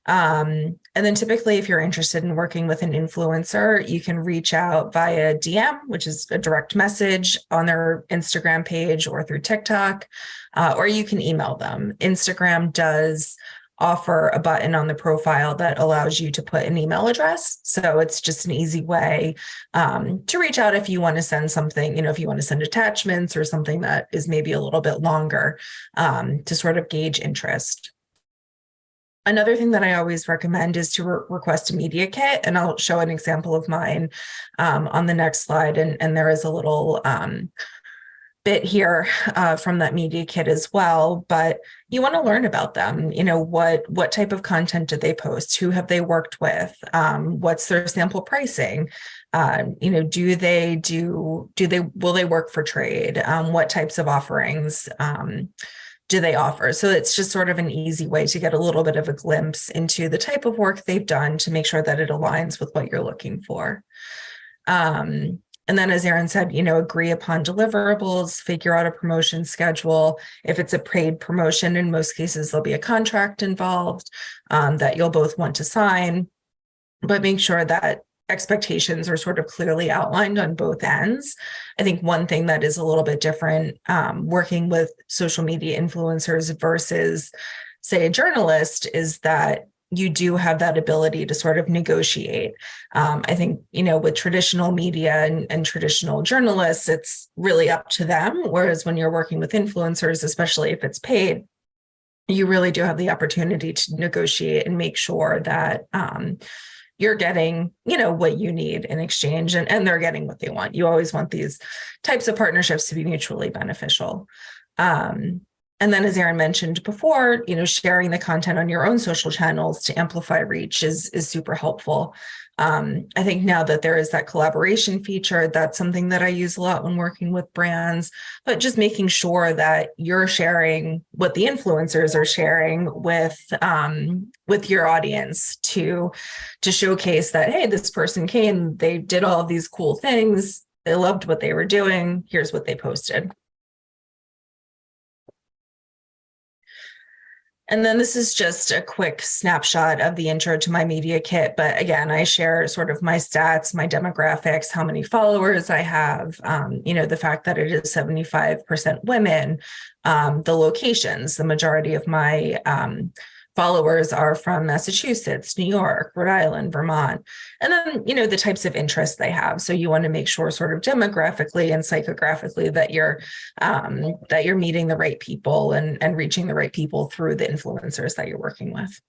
And then typically, if you're interested in working with an influencer, you can reach out via DM, which is a direct message on their Instagram page or through TikTok, or you can email them. Instagram does offer a button on the profile that allows you to put an email address. So it's just an easy way to reach out if you want to send something, if you want to send attachments or something that is maybe a little bit longer to sort of gauge interest. Another thing that I always recommend is to request a media kit, and I'll show an example of mine on the next slide. And there is a little bit here from that media kit as well, but you want to learn about them. What type of content did they post? Who have they worked with? What's their sample pricing? Will they work for trade? What types of offerings do they offer? So it's just sort of an easy way to get a little bit of a glimpse into the type of work they've done to make sure that it aligns with what you're looking for. And then, as Erin said, agree upon deliverables, figure out a promotion schedule. If it's a paid promotion, in most cases, there'll be a contract involved that you'll both want to sign, but make sure that expectations are sort of clearly outlined on both ends. I think one thing that is a little bit different working with social media influencers versus, say, a journalist is that you do have that ability to sort of negotiate. I think, with traditional media and traditional journalists, it's really up to them. Whereas when you're working with influencers, especially if it's paid, you really do have the opportunity to negotiate and make sure that you're getting, what you need in exchange, and they're getting what they want. You always want these types of partnerships to be mutually beneficial. And then, as Erin mentioned before, sharing the content on your own social channels to amplify reach is super helpful. I think now that there is that collaboration feature, that's something that I use a lot when working with brands, but just making sure that you're sharing what the influencers are sharing with your audience to showcase that, hey, this person came, they did all of these cool things, they loved what they were doing, here's what they posted. And then this is just a quick snapshot of the intro to my media kit. But again, I share sort of my stats, my demographics, how many followers I have, the fact that it is 75% women, the locations. The majority of my followers are from Massachusetts, New York, Rhode Island, Vermont, and then, the types of interests they have. So you want to make sure sort of demographically and psychographically that you're meeting the right people and reaching the right people through the influencers that you're working with.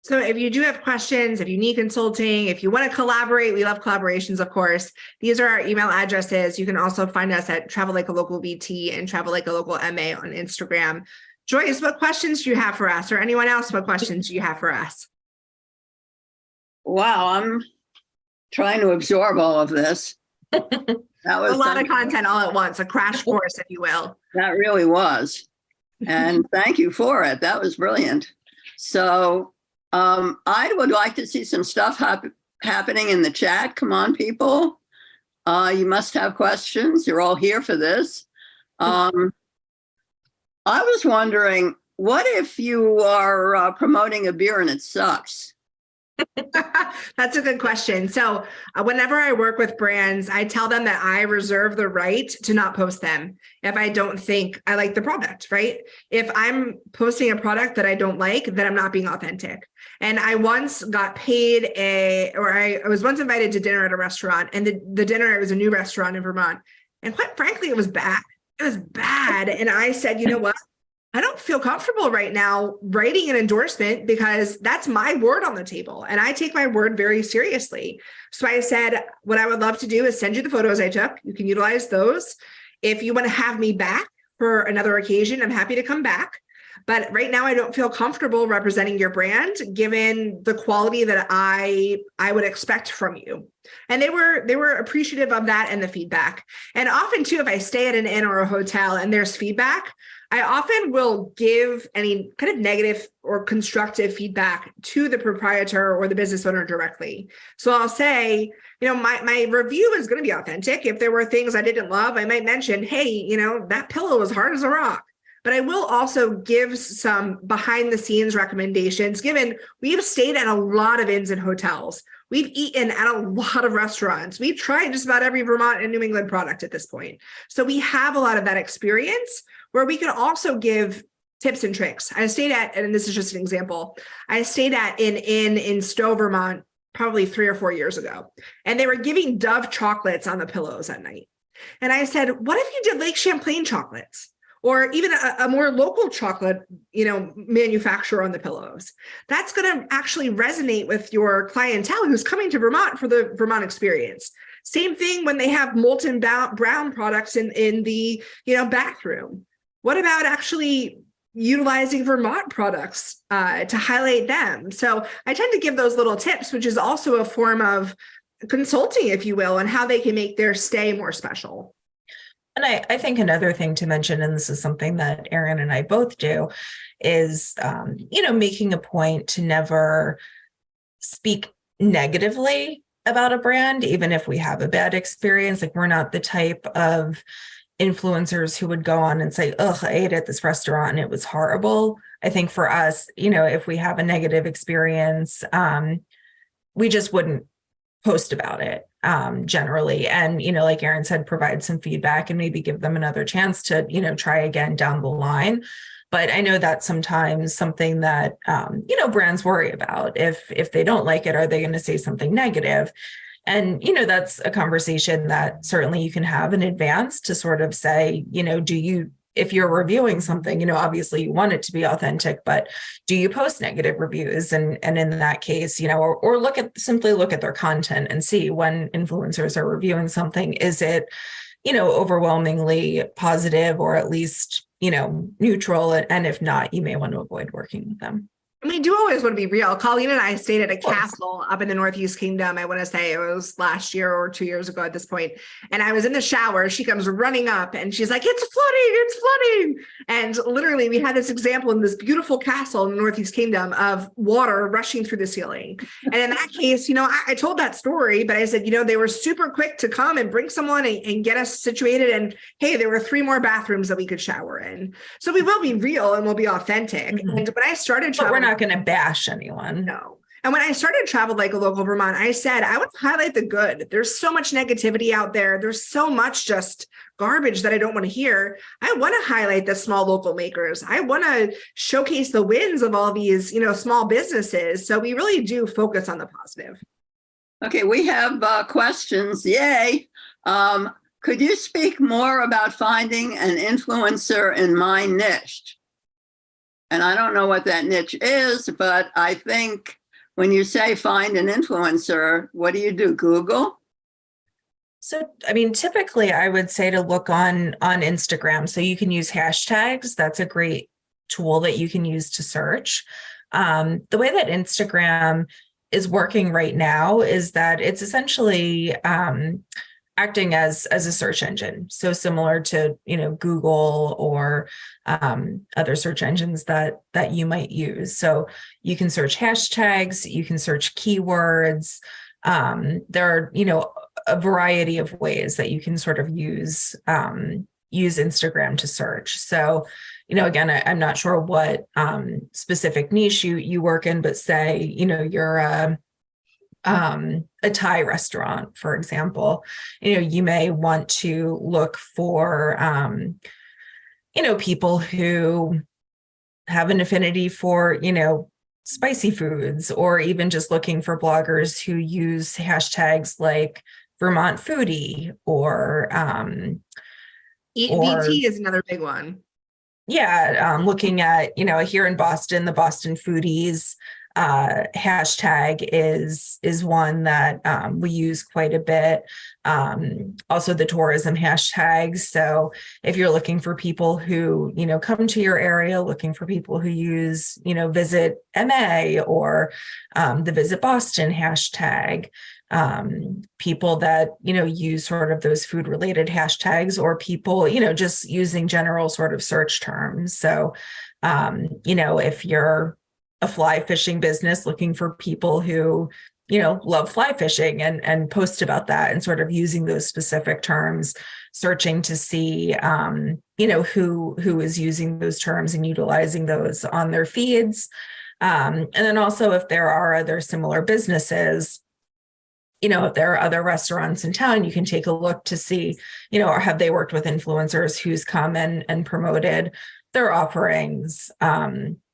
So if you do have questions, if you need consulting, if you want to collaborate, we love collaborations, of course. These are our email addresses. You can also find us at Travel Like a Local VT and Travel Like a Local MA on Instagram. Joyce, what questions do you have for us? Or anyone else, what questions do you have for us? Wow, I'm trying to absorb all of this. That was a lot of content all at once, a crash course, if you will. That really was. And thank you for it. That was brilliant. So I would like to see some stuff happening in the chat. Come on, people. You must have questions. You're all here for this. I was wondering, what if you are promoting a beer and it sucks? That's a good question. So whenever I work with brands, I tell them that I reserve the right to not post them if I don't think I like the product, right? If I'm posting a product that I don't like, then I'm not being authentic. And I once got paid I was once invited to dinner at a restaurant, and the dinner, it was a new restaurant in Vermont. And quite frankly, it was bad. It was bad. And I said, you know what? I don't feel comfortable right now writing an endorsement because that's my word on the table. And I take my word very seriously. So I said, what I would love to do is send you the photos I took. You can utilize those. If you want to have me back for another occasion, I'm happy to come back. But right now I don't feel comfortable representing your brand given the quality that I would expect from you. And they were appreciative of that and the feedback. And often too, if I stay at an inn or a hotel and there's feedback, I often will give any kind of negative or constructive feedback to the proprietor or the business owner directly. So I'll say, my review is going to be authentic. If there were things I didn't love, I might mention, hey, that pillow was hard as a rock. But I will also give some behind the scenes recommendations, given we've stayed at a lot of inns and hotels. We've eaten at a lot of restaurants. We've tried just about every Vermont and New England product at this point. So we have a lot of that experience where we can also give tips and tricks. I stayed at, and this is just an example, I stayed at an inn in Stowe, Vermont, probably 3 or 4 years ago. And they were giving Dove chocolates on the pillows at night. And I said, what if you did Lake Champlain chocolates? Or even a more local chocolate, manufacturer on the pillows. That's going to actually resonate with your clientele who's coming to Vermont for the Vermont experience. Same thing when they have molten brown products in the bathroom. What about actually utilizing Vermont products to highlight them? So I tend to give those little tips, which is also a form of consulting, if you will, on how they can make their stay more special. And I think another thing to mention, and this is something that Erin and I both do, is, making a point to never speak negatively about a brand, even if we have a bad experience. Like, we're not the type of influencers who would go on and say, "Ugh, I ate at this restaurant and it was horrible." I think for us, if we have a negative experience, we just wouldn't post about it generally. And, like Erin said, provide some feedback and maybe give them another chance to, try again down the line. But I know that's sometimes something that, brands worry about. If they don't like it, are they going to say something negative? And, that's a conversation that certainly you can have in advance to sort of say, if you're reviewing something, obviously you want it to be authentic, but do you post negative reviews? And in that case, or simply look at their content and see when influencers are reviewing something, is it, overwhelmingly positive or at least, neutral? And if not, you may want to avoid working with them. And we do always want to be real. Colleen and I stayed at a castle up in the Northeast Kingdom. I want to say it was last year or 2 years ago at this point. And I was in the shower. She comes running up and she's like, it's flooding. And literally we had this example in this beautiful castle in the Northeast Kingdom of water rushing through the ceiling. And in that case, I told that story, but I said, they were super quick to come and bring someone and get us situated. And hey, there were 3 more bathrooms that we could shower in. So we will be real and we'll be authentic. Mm-hmm. And when I started traveling, we're not going to bash anyone. No. And when I started Travel Like a Local Vermont, I said, I want to highlight the good. There's so much negativity out there. There's so much just garbage that I don't want to hear. I want to highlight the small local makers. I want to showcase the wins of all these, small businesses. So we really do focus on the positive. Okay, we have questions. Yay. Could you speak more about finding an influencer in my niche? And I don't know what that niche is, but I think when you say find an influencer, what do? Google? So, typically I would say to look on Instagram. So you can use hashtags. That's a great tool that you can use to search. The way that Instagram is working right now is that it's essentially acting as a search engine. So similar to, Google or other search engines that you might use. So you can search hashtags, you can search keywords. There are, a variety of ways that you can sort of use Instagram to search. So, again, I'm not sure what specific niche you work in, but say, you're a Thai restaurant, for example, you may want to look for, people who have an affinity for, spicy foods, or even just looking for bloggers who use hashtags like Vermont foodie or VT is another big one. Yeah. Looking at, here in Boston, the Boston foodies hashtag is one that we use quite a bit. Also the tourism hashtags. So if you're looking for people who, come to your area, looking for people who use, visit MA or the Visit Boston hashtag, people that, use sort of those food related hashtags, or people, just using general sort of search terms. So, if you're a fly fishing business looking for people who, love fly fishing and post about that, and sort of using those specific terms, searching to see, who is using those terms and utilizing those on their feeds. And then also if there are other similar businesses, if there are other restaurants in town, you can take a look to see, or have they worked with influencers who's come and promoted their offerings,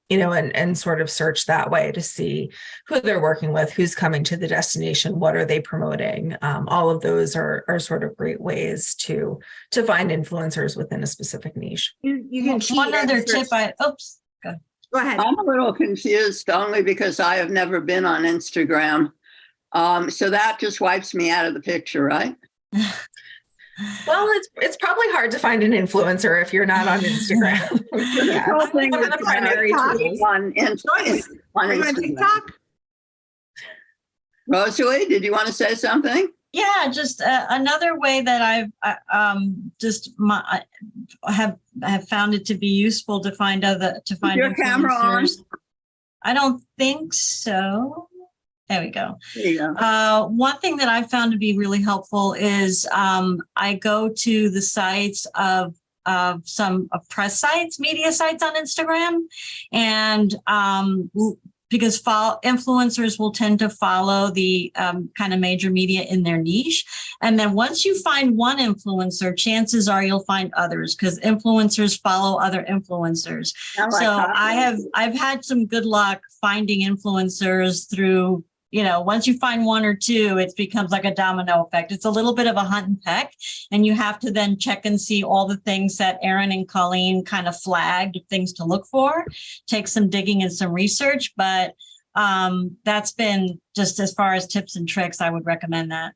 and sort of search that way to see who they're working with, who's coming to the destination, what are they promoting. All of those are sort of great ways to find influencers within a specific niche. You can cheat. One other tip Go ahead. I'm a little confused only because I have never been on Instagram. So that just wipes me out of the picture, right? Well, it's probably hard to find an influencer if you're not on Instagram. Yeah, one of the primary tools. On TikTok. Rosalie, did you want to say something? Yeah, just another way that have found it to be useful to find your camera on? I don't think so. There we go. There you go. One thing that I found to be really helpful is I go to the sites of some press sites, media sites on Instagram, and because influencers will tend to follow the kind of major media in their niche. And then once you find one influencer, chances are you'll find others, because influencers follow other influencers. So I've had some good luck finding influencers through, once you find one or two, it becomes like a domino effect. It's a little bit of a hunt and peck, and you have to then check and see all the things that Erin and Colleen kind of flagged, things to look for, take some digging and some research. But that's been just as far as tips and tricks, I would recommend that.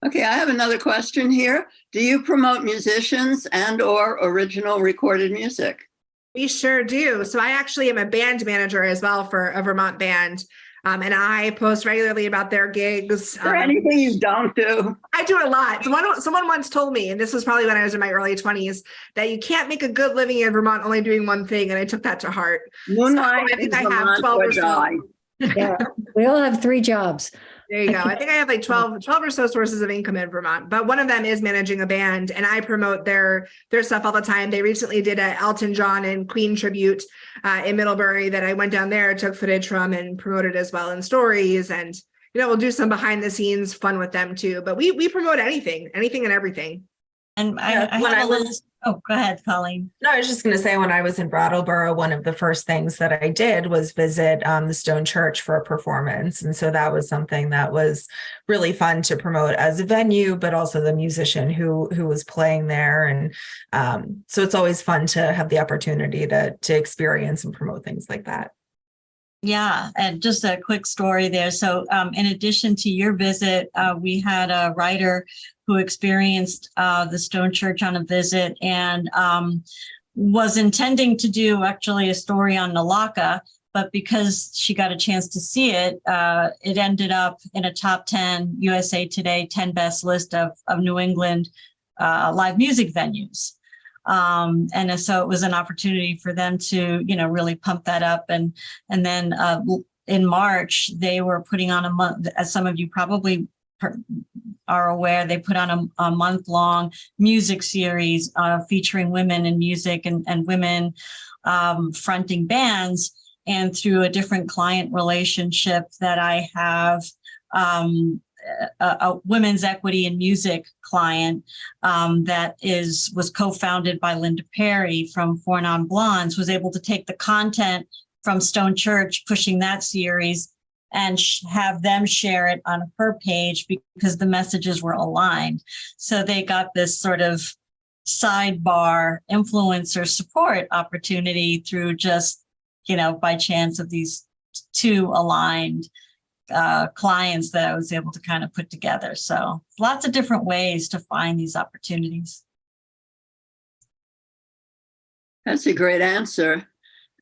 Okay, I have another question here. Do you promote musicians and or original recorded music? We sure do. So I actually am a band manager as well for a Vermont band. And I post regularly about their gigs. Is there anything you don't do? I do a lot. Someone once told me, and this was probably when I was in my early 20s, that you can't make a good living in Vermont only doing one thing. And I took that to heart. Moonlight, so I think I have 12 or so. Yeah, we all have 3 jobs. There you go. I think I have like 12 or so sources of income in Vermont, but one of them is managing a band, and I promote their stuff all the time. They recently did a Elton John and Queen tribute in Middlebury that I went down there, took footage from, and promoted as well in stories. And we'll do some behind the scenes fun with them too. But we promote anything and everything. And oh, go ahead, Colleen. No, I was just going to say, when I was in Brattleboro, one of the first things that I did was visit the Stone Church for a performance. And so that was something that was really fun to promote as a venue, but also the musician who was playing there. And so it's always fun to have the opportunity to experience and promote things like that. Yeah, and just a quick story there. So in addition to your visit, we had a writer who experienced the Stone Church on a visit and was intending to do actually a story on Nalaka, but because she got a chance to see it, it ended up in a top 10 USA Today 10 best list of New England live music venues. And so it was an opportunity for them to, really pump that up. And then in March, they were putting on a month, as some of you probably are aware, they put on a month-long music series featuring women in music and women fronting bands. And through a different client relationship that I have, a women's equity in music client that was co-founded by Linda Perry from Four Non Blondes, was able to take the content from Stone Church, pushing that series, and have them share it on her page because the messages were aligned. So they got this sort of sidebar influencer support opportunity through just, by chance of these 2 aligned clients that I was able to kind of put together. So lots of different ways to find these opportunities. That's a great answer.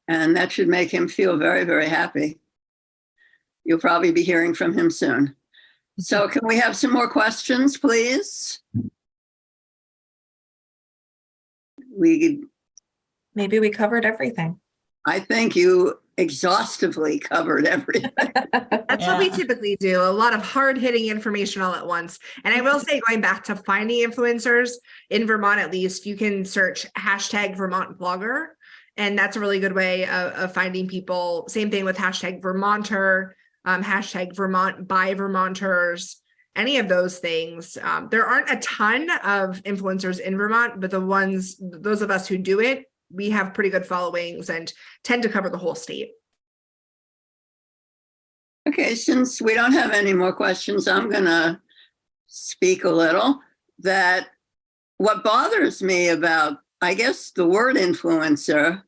And that should make him feel very, very happy. You'll probably be hearing from him soon. So can we have some more questions, please? Maybe we covered everything. I think you exhaustively covered everything. That's what we typically do. A lot of hard-hitting information all at once. And I will say, going back to finding influencers in Vermont, at least, you can search hashtag Vermont blogger. And that's a really good way of finding people. Same thing with hashtag Vermonter, hashtag Vermont by Vermonters, any of those things. There aren't a ton of influencers in Vermont, but those of us who do it, we have pretty good followings and tend to cover the whole state. Okay, since we don't have any more questions, I'm going to speak a little. That what bothers me about, I guess, the word influencer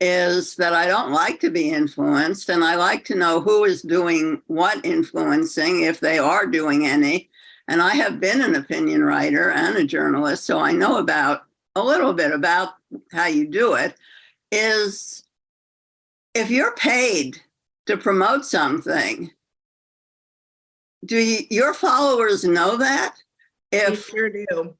is that I don't like to be influenced, and I like to know who is doing what influencing, if they are doing any. And I have been an opinion writer and a journalist, so I know a little bit about how you do it. Is if you're paid to promote something, do your followers know that? They sure do.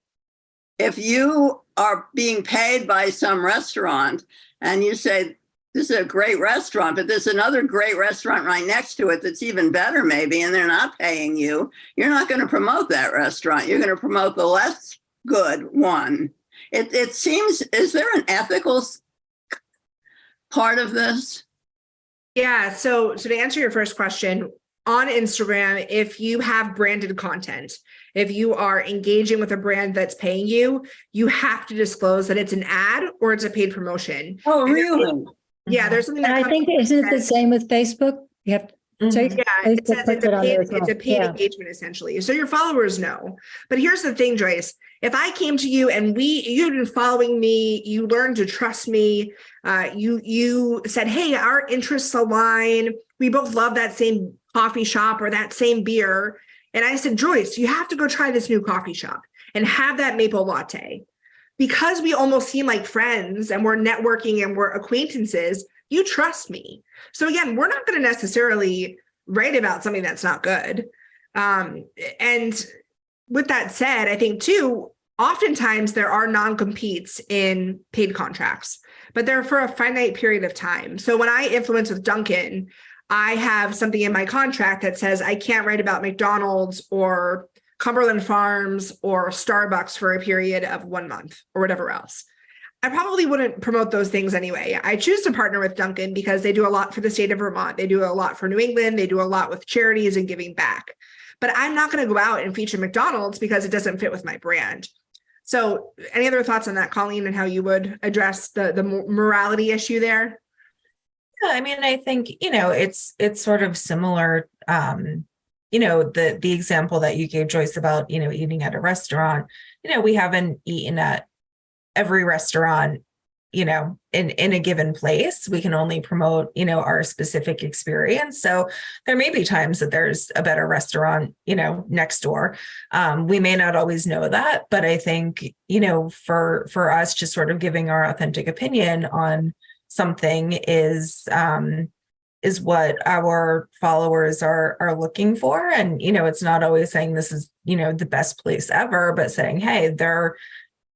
If you are being paid by some restaurant and you say, this is a great restaurant, but there's another great restaurant right next to it that's even better maybe, and they're not paying you, you're not going to promote that restaurant. You're going to promote the less good one. It seems, is there an ethical part of this? Yeah. So to answer your first question, on Instagram, if you have branded content, if you are engaging with a brand that's paying you, you have to disclose that it's an ad or it's a paid promotion. Oh, really? Yeah, there's something And that I comes think, up that isn't it the says- same with Facebook? You have to say, Mhm. Yeah, it says Facebook puts it on there as well. it's a paid Yeah. engagement essentially. So your followers know. But here's the thing, Joyce. If I came to you and you've been following me, you learned to trust me. You said, "Hey, our interests align. We both love that same coffee shop or that same beer." And I said, "Joyce, you have to go try this new coffee shop and have that maple latte." Because we almost seem like friends and we're networking and we're acquaintances, you trust me. So again, we're not going to necessarily write about something that's not good. And with that said, I think too, oftentimes there are non-competes in paid contracts, but they're for a finite period of time. So when I influence with Dunkin', I have something in my contract that says I can't write about McDonald's or Cumberland Farms or Starbucks for a period of 1 month or whatever else. I probably wouldn't promote those things anyway. I choose to partner with Dunkin' because they do a lot for the state of Vermont. They do a lot for New England. They do a lot with charities and giving back. But I'm not going to go out and feature McDonald's because it doesn't fit with my brand. So any other thoughts on that, Colleen, and how you would address the morality issue there? Yeah, I mean, I think, it's sort of similar. The example that you gave, Joyce, about, eating at a restaurant, we haven't eaten at every restaurant, in a given place. We can only promote, our specific experience. So there may be times that there's a better restaurant, next door. We may not always know that, but I think, for us just sort of giving our authentic opinion on something is what our followers are looking for. And, it's not always saying this is, the best place ever, but saying, hey, their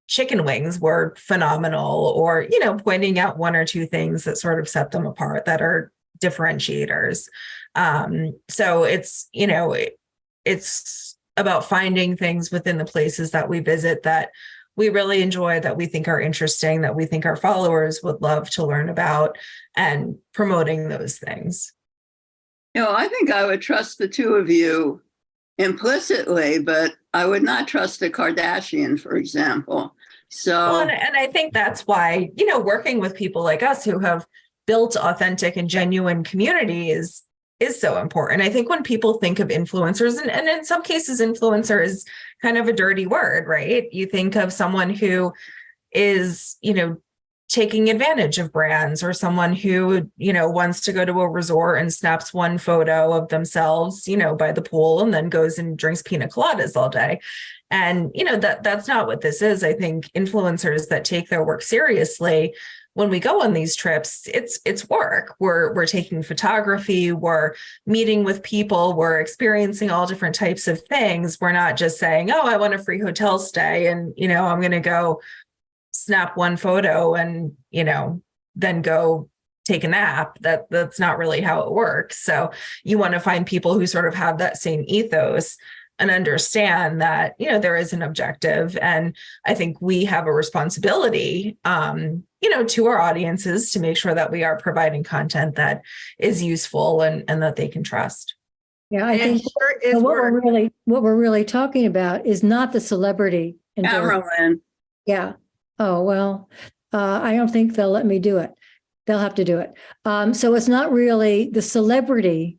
chicken wings were phenomenal, or, pointing out one or two things that sort of set them apart that are differentiators. So it's about finding things within the places that we visit that we really enjoy, that we think are interesting, that we think our followers would love to learn about, and promoting those things. I think I would trust the two of you implicitly, but I would not trust a Kardashian, for example. So, well, and I think that's why, working with people like us who have built authentic and genuine communities is so important. I think when people think of influencers, and in some cases, influencer is kind of a dirty word, right? You think of someone who is, taking advantage of brands, or someone who, wants to go to a resort and snaps one photo of themselves, by the pool, and then goes and drinks pina coladas all day. And, that's not what this is. I think influencers that take their work seriously, when we go on these trips, it's work. We're taking photography, we're meeting with people, we're experiencing all different types of things. We're not just saying, oh, I want a free hotel stay, and, I'm going to go snap one photo and, then go take a nap. That's not really how it works. So you want to find people who sort of have that same ethos and understand that, there is an objective. And I think we have a responsibility, to our audiences to make sure that we are providing content that is useful and that they can trust. Yeah, I think what we're really talking about is not the celebrity endorsement. Cameron. Yeah. Oh, well, I don't think they'll let me do it. They'll have to do it. So it's not really the celebrity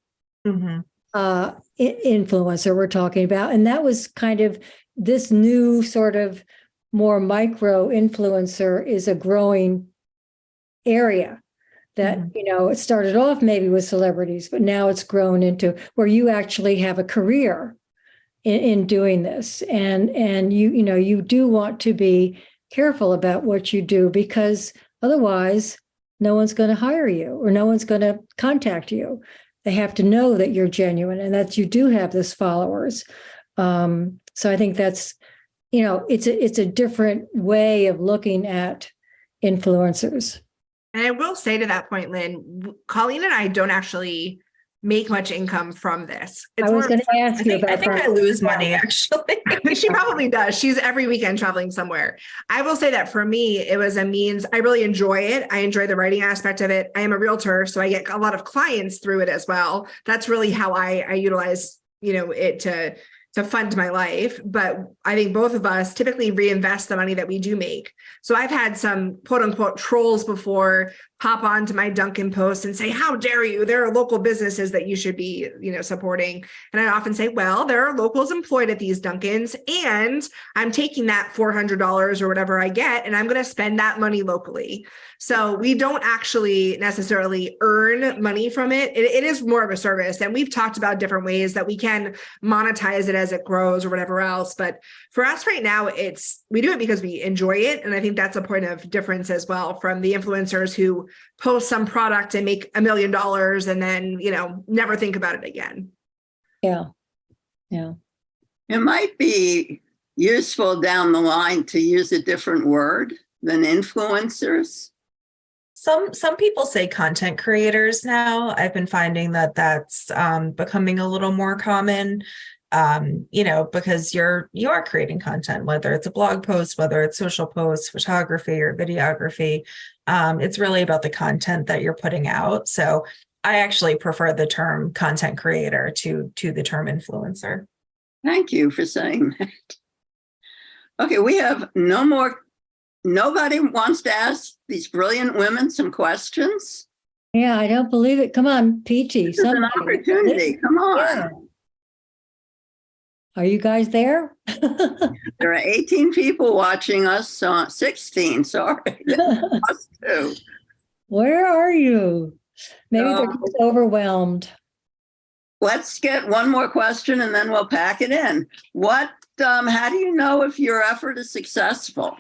influencer we're talking about. And that was kind of this new sort of more micro influencer is a growing area that, it started off maybe with celebrities, but now it's grown into where you actually have a career in doing this. And you do want to be careful about what you do, because otherwise no one's going to hire you or no one's going to contact you. They have to know that you're genuine and that you do have this followers. So I think that's, it's a different way of looking at influencers. And I will say to that point, Lynn, Colleen and I don't actually make much income from this. I was going to ask you I about think I that. lose money actually. She probably does. She's every weekend traveling somewhere. I will say that for me, it was a means. I really enjoy it. I enjoy the writing aspect of it. I am a realtor, so I get a lot of clients through it as well. That's really how I utilize, it to fund my life. But I think both of us typically reinvest the money that we do make. So I've had some quote unquote trolls before pop onto my Dunkin' post and say, how dare you? There are local businesses that you should be, supporting. And I often say, well, there are locals employed at these Dunkins, and I'm taking that $400 or whatever I get, and I'm going to spend that money locally. So we don't actually necessarily earn money from it. It is more of a service. And we've talked about different ways that we can monetize it as it grows or whatever else. But for us right now, we do it because we enjoy it. And I think that's a point of difference as well from the influencers who post some product and make $1 million and then, never think about it again. Yeah. Yeah. It might be useful down the line to use a different word than influencers. Some people say content creators now. I've been finding that that's becoming a little more common, because you are creating content, whether it's a blog post, whether it's social posts, photography, or videography. It's really about the content that you're putting out. So I actually prefer the term content creator to the term influencer. Thank you for saying that. Okay, we have nobody wants to ask these brilliant women some questions. Yeah, I don't believe it. Come on, Peachy. This is an opportunity. Come on. Yeah. Are you guys there? There are 18 people watching us, 16, sorry. Us too. Where are you? Maybe they're just overwhelmed. Let's get one more question and then we'll pack it in. How do you know if your effort is successful?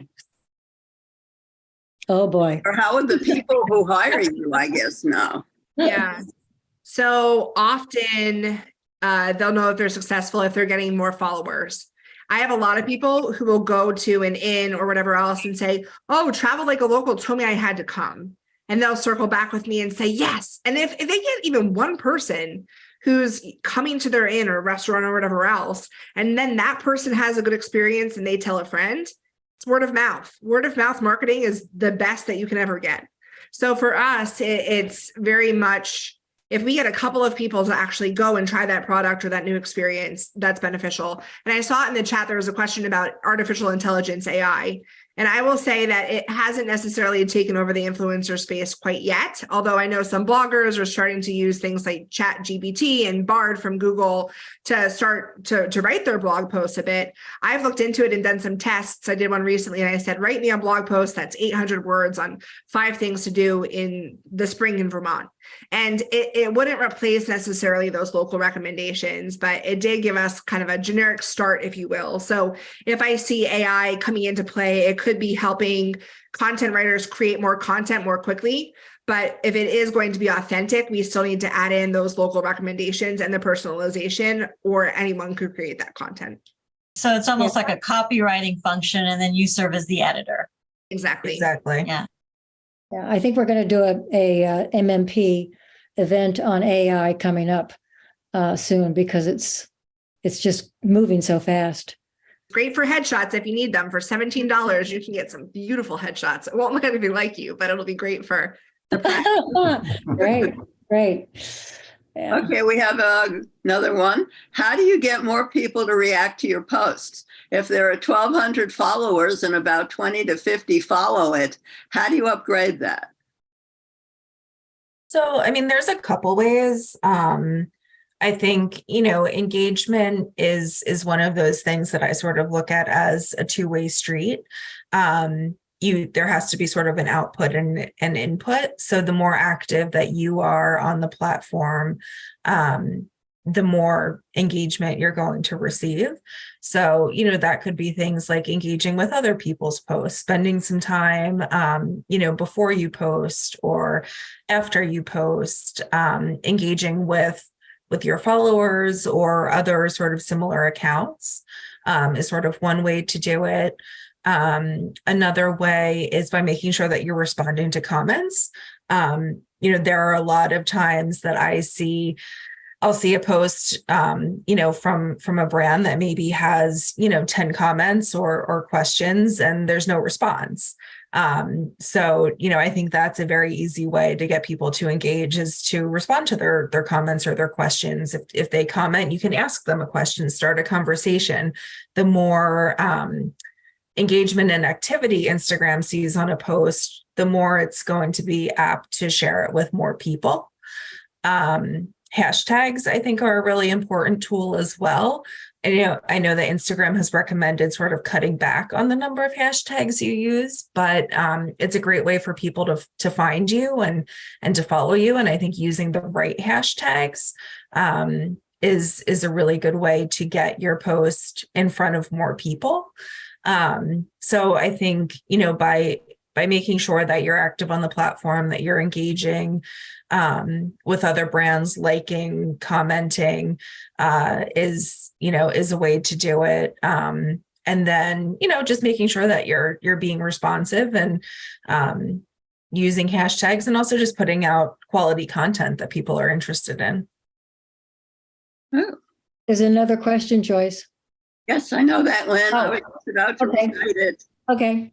Oh boy. Or how would the people who hire you, I guess, know? Yeah. So often they'll know if they're successful if they're getting more followers. I have a lot of people who will go to an inn or whatever else and say, oh, Travel Like a Local told me I had to come. And they'll circle back with me and say, yes. And if they get even one person who's coming to their inn or restaurant or whatever else, and then that person has a good experience and they tell a friend, it's word of mouth. Word of mouth marketing is the best that you can ever get. So for us, it's very much, if we get a couple of people to actually go and try that product or that new experience, that's beneficial. And I saw it in the chat, there was a question about artificial intelligence, AI. And I will say that it hasn't necessarily taken over the influencer space quite yet, although I know some bloggers are starting to use things like ChatGPT and Bard from Google to start to write their blog posts a bit. I've looked into it and done some tests. I did one recently and I said, write me a blog post that's 800 words on 5 things to do in the spring in Vermont. And it wouldn't replace necessarily those local recommendations, but it did give us kind of a generic start, if you will. So if I see AI coming into play, it could be helping content writers create more content more quickly. But if it is going to be authentic, we still need to add in those local recommendations and the personalization, or anyone could create that content. So it's almost like a copywriting function, and then you serve as the editor. Exactly. Yeah. Yeah, I think we're going to do a MMP event on AI coming up soon, because it's just moving so fast. Great for headshots if you need them. For $17, you can get some beautiful headshots. It won't look anything like you, but it'll be great for the press. Great. Yeah. Okay, we have another one. How do you get more people to react to your posts? If there are 1,200 followers and about 20 to 50 follow it, how do you upgrade that? So, I mean, there's a couple ways. I think, engagement is one of those things that I sort of look at as a two-way street. There has to be sort of an output and an input. So the more active that you are on the platform, the more engagement you're going to receive. So, that could be things like engaging with other people's posts, spending some time, before you post or after you post, engaging with your followers or other sort of similar accounts is sort of one way to do it. Another way is by making sure that you're responding to comments. There are a lot of times that I see I'll see a post, from a brand that maybe has, 10 comments or questions, and there's no response. So, I think that's a very easy way to get people to engage, is to respond to their comments or their questions. If they comment, you can ask them a question, start a conversation. The more engagement and activity Instagram sees on a post, the more it's going to be apt to share it with more people. Hashtags, I think, are a really important tool as well. And, I know that Instagram has recommended sort of cutting back on the number of hashtags you use, but it's a great way for people to find you and to follow you. And I think using the right hashtags is a really good way to get your post in front of more people. So I think, by making sure that you're active on the platform, that you're engaging with other brands, liking, commenting, is a way to do it. And then, just making sure that you're being responsive and using hashtags, and also just putting out quality content that people are interested in. There's another question, Joyce. Yes, I know that, Lynn. I was about to Okay. recite it. Okay.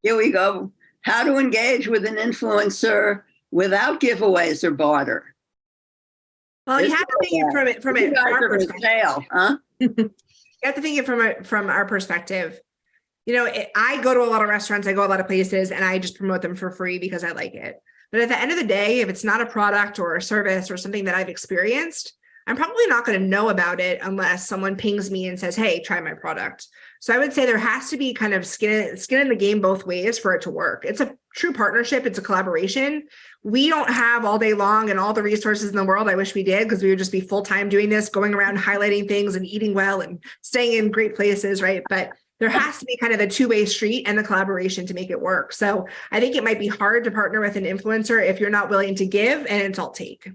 Here we go. How to engage with an influencer without giveaways or barter. Well, you have to think from You it guys from our are for perspective. sale, huh? You have to think it from our perspective. I go to a lot of restaurants, I go a lot of places, and I just promote them for free because I like it. But at the end of the day, if it's not a product or a service or something that I've experienced, I'm probably not going to know about it unless someone pings me and says, hey, try my product. So I would say there has to be kind of skin in the game both ways for it to work. It's a true partnership. It's a collaboration. We don't have all day long and all the resources in the world. I wish we did, because we would just be full-time doing this, going around highlighting things and eating well and staying in great places, right? But there has to be kind of a two-way street and the collaboration to make it work. So I think it might be hard to partner with an influencer if you're not willing to give and it's all take.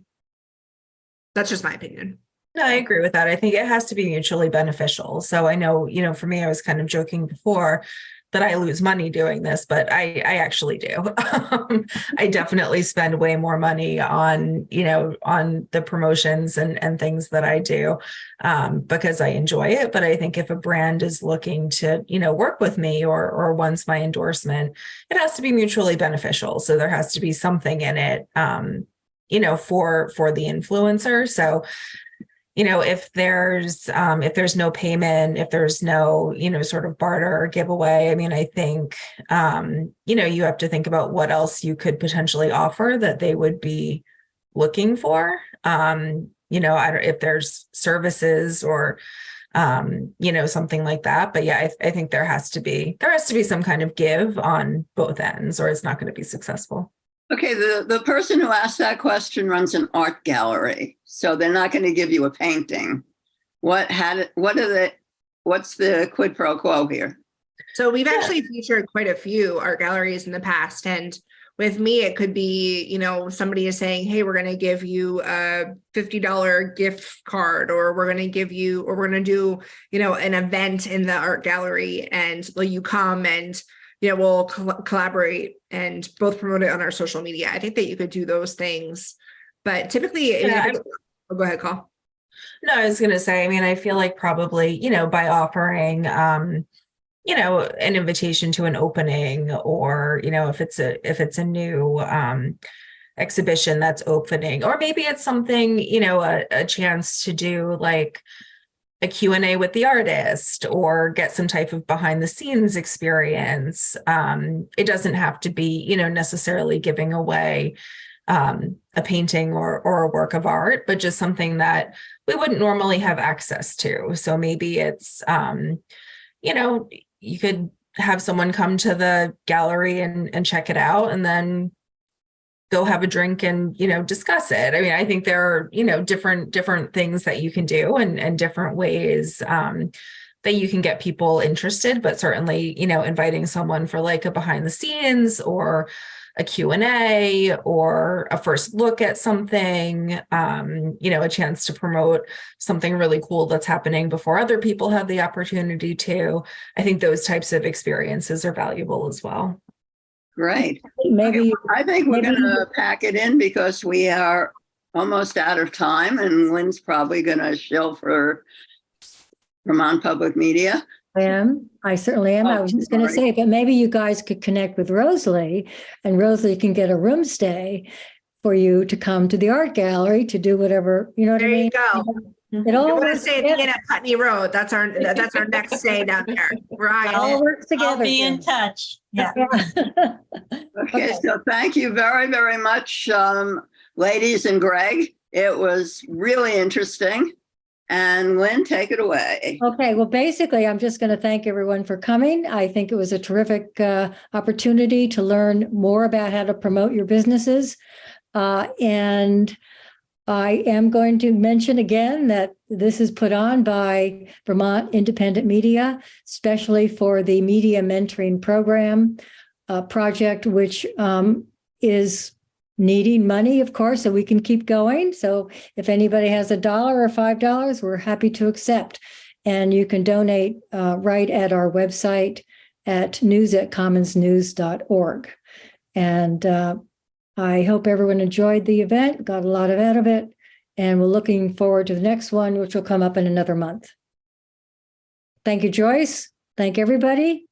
That's just my opinion. No, I agree with that. I think it has to be mutually beneficial. So I know, for me, I was kind of joking before that I lose money doing this, but I actually do. I definitely spend way more money on the promotions and things that I do because I enjoy it. But I think if a brand is looking to, work with me or wants my endorsement, it has to be mutually beneficial. So there has to be something in it, for the influencer. So, if there's no payment, if there's no, sort of barter or giveaway, I mean, I think, you have to think about what else you could potentially offer that they would be looking for. If there's services or, something like that. But yeah, I think there has to be some kind of give on both ends, or it's not going to be successful. Okay, the person who asked that question runs an art gallery, so they're not going to give you a painting. What's the quid pro quo here? So we've actually featured quite a few art galleries in the past, and with me, it could be, somebody is saying, hey, we're going to give you a $50 gift card, or we're going to do, an event in the art gallery, and will you come and we'll collaborate and both promote it on our social media. I think that you could do those things, but typically, go ahead, Call. No, I was going to say, I mean, I feel like probably, by offering, an invitation to an opening, or, if it's a new exhibition that's opening, or maybe it's something, a chance to do like a Q&A with the artist, or get some type of behind the scenes experience. It doesn't have to be, necessarily giving away a painting or a work of art, but just something that we wouldn't normally have access to. So maybe it's, you could have someone come to the gallery and check it out, and then go have a drink and, discuss it. I mean, I think there are, different things that you can do and different ways that you can get people interested, but certainly, inviting someone for like a behind the scenes or a Q&A or a first look at something, a chance to promote something really cool that's happening before other people have the opportunity to. I think those types of experiences are valuable as well. Great. Maybe I think we're going to pack it in because we are almost out of time, and Lynn's probably going to shill for Vermont Public Media. I certainly am. I was just going to sorry. say, but maybe you guys could connect with Rosalie, and Rosalie can get a room stay for you to come to the art gallery to do whatever, you know what I There you mean? go. It all We want to works stay at the inn at Putney Road. That's our next stay down there. It Right. all works together. I'll be in Jen. touch. Yeah. Yeah. Okay, so thank you very, very much, ladies and Greg. It was really interesting. And Lynn, take it away. Okay, well, basically, I'm just going to thank everyone for coming. I think it was a terrific opportunity to learn more about how to promote your businesses. And I am going to mention again that this is put on by Vermont Independent Media, especially for the Media Mentoring Program project, which is needing money, of course, so we can keep going. So if anybody has $1 or $5, we're happy to accept. And you can donate right at our website at news@commonsnews.org. And I hope everyone enjoyed the event, got a lot out of it, and we're looking forward to the next one, which will come up in another month. Thank you, Joyce. Thank everybody.